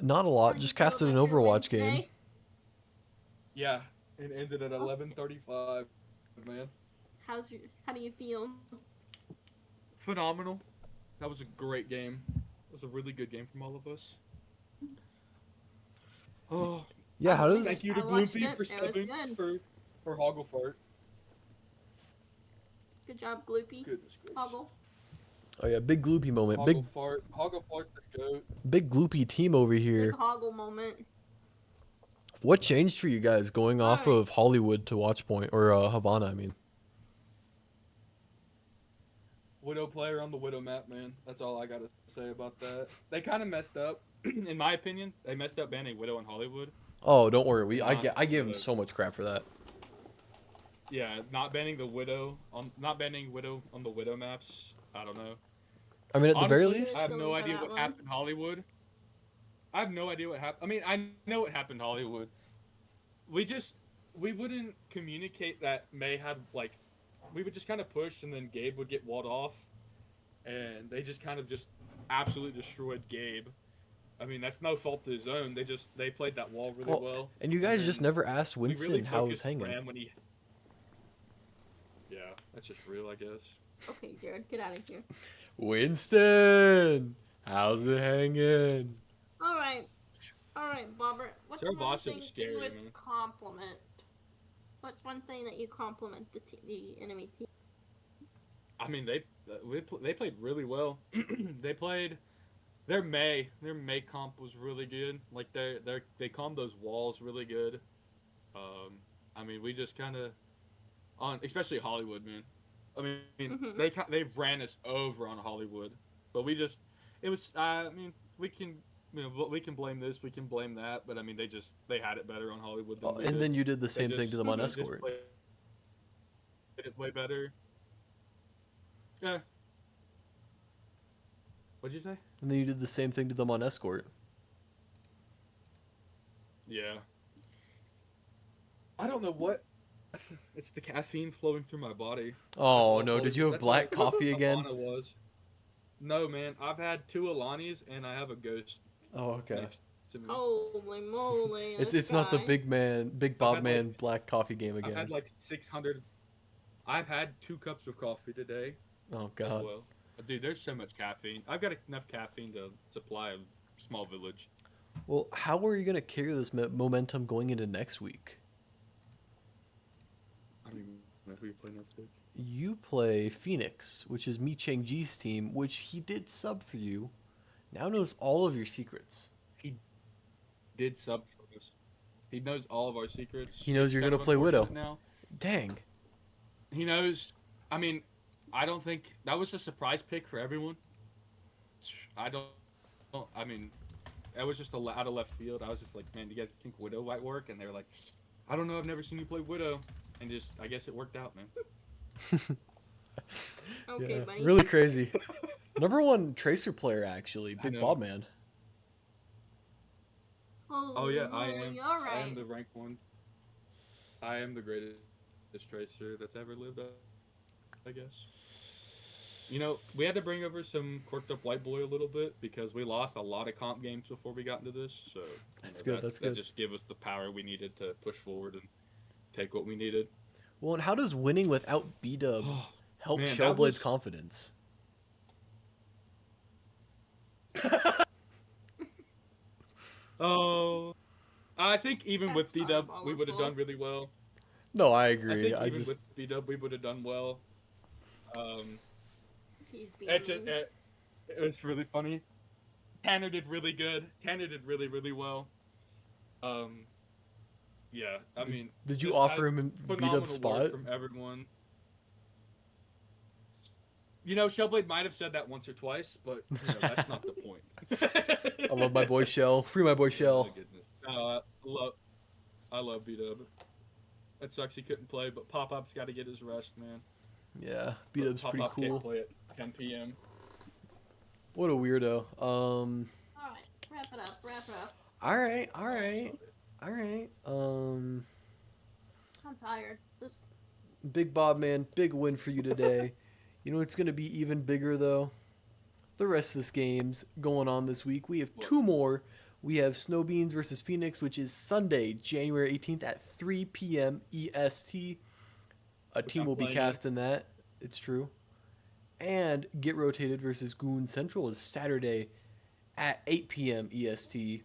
Not a How lot. are Just you feeling casted an about your win Overwatch game. today? Yeah, it ended at 11:35. Man, How do you feel? phenomenal. That was a great game. It was a really good game from all of us. Oh, Yeah, how does thank you to I watched Gloopy it. for It was stepping good. for Hogglefart. Good job, Gloopy. Goodness gracious. Hoggle. Oh yeah, big gloopy moment. Hogglefart's the goat. Big gloopy team over here. Big Hoggle moment. What changed for you guys going off Alright. of Hollywood to Watchpoint or Havana? I mean, Widow player on the Widow map, man. That's all I gotta say about that. They kind of messed up, in my opinion. They messed up banning Widow in Hollywood. oh, don't worry. I Not give him the- so much crap for that. Yeah, not banning Widow on the Widow maps. I don't know. I mean, at the very Honestly, least, I have Silly no for idea that what one. happened in Hollywood. I have no idea what happened. I mean, I know what happened in Hollywood. We wouldn't communicate that May had we would just kind of push and then Gabe would get walled off, and they just kind of just absolutely destroyed Gabe. I mean, that's no fault of his own. They played that wall really well. and you guys just then never asked we Winston really how he's focused hanging. Ram when he. Yeah, that's just real, I guess. Okay, Jared, get out of here. Winston, how's it hanging? Alright, Bobber. What's Sarah one Boss thing was that scary, you would man. compliment? What's one thing that you compliment the enemy team? I mean, they played really well. Their May comp was really good. Like they calmed those walls really good. I mean, we just kind of especially Hollywood, man. I mean, Mhm. they ran us over on Hollywood, but it was. I mean, we can. We can blame this, we can blame that, but I mean, they had it better on Hollywood than Oh, we and did. then you did the They same thing to them on Mhm. just Escort. played it way better. Yeah. What'd you say? And then you did the same thing to them on Escort. Yeah. I don't know what. It's the caffeine flowing through my body. Oh That's no, what did you have that's black what coffee again? Alana was. No, man. I've had 2 Alanis and I have a ghost Oh okay. next to me. Holy moly. It's not the Big I've Bob had, Man like, black coffee game I've again. had like 600. I've had 2 cups of coffee today Oh as god. well. Dude, there's so much caffeine. I've got enough caffeine to supply a small village. Well, how are you gonna carry this momentum going into next week? I don't even know who you play next week. You play Phoenix, which is Mi Chang Ji's team, which he did sub for you. Now knows all of your secrets. Did sub for us. He knows all of our secrets. He knows It's you're kind gonna of play Widow. unfortunate now. Dang. He knows. I mean, I don't think that was a surprise pick for everyone. I don't. I mean, that was just out of left field. I was just like, man, do you guys think Widow might work? And they were like, I don't know. I've never seen you play Widow. And just, I guess it worked out, man. Okay, Yeah, buddy. really crazy. Number 1 Tracer player, actually, I Big know. Bob Man. Oh yeah, I am. Holy, I alright. am the rank 1. I am the greatest tracer that's ever lived. I guess. You know, we had to bring over some corked up white boy a little bit because we lost a lot of comp games before we got into this. So That's good, that's that good. just gave us the power we needed to push forward and take what we needed. Well, and how does winning without B-Dub help Man, that Shellblade's was- confidence? Oh, I think even with That's B-Dub, we would have diabolical. done really well. No, I I agree. think I even just with B-Dub, we would have done well. He's It's beaming. it was really funny. Tanner did really good. Tanner did really, really well. Yeah, I mean, Did you just offer him a beat phenomenal up spot? work from everyone. You know, Shellblade might have said that once or twice, but you know that's not the point. I love my boy Shell. Free my boy Oh my Shell. goodness. I love B-Dub. It sucks he couldn't play, but Pop Up's got to get his rest, man. Yeah, beat up's Pop pretty Up can't cool. play at 10 p.m. What a weirdo. Alright, wrap it up, wrap it up. All right, all right, all right. I'm tired. This Big Bob man, big win for you today. You know it's gonna be even bigger though. The rest of this game's going on this week. We have two more. We have Snowbeans versus Phoenix, which is Sunday, January 18th at 3 p.m. EST. A Which team I'm will be playing in. cast in that. It's true. And Get Rotated versus Goon Central is Saturday at 8 p.m. EST,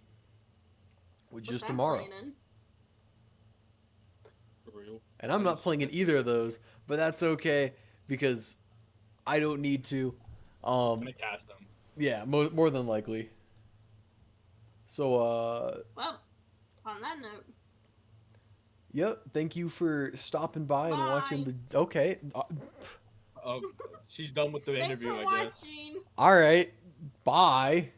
which is I'm tomorrow. playing in. For real. And I'm not playing in either of those, but that's okay because I don't need to. I'm gonna cast them. Yeah, more than likely. So, Well, on that note, yep. Thank you for stopping by and watching Bye. the. Okay. Oh, she's done with the thanks interview, for I guess. watching. All right. Bye.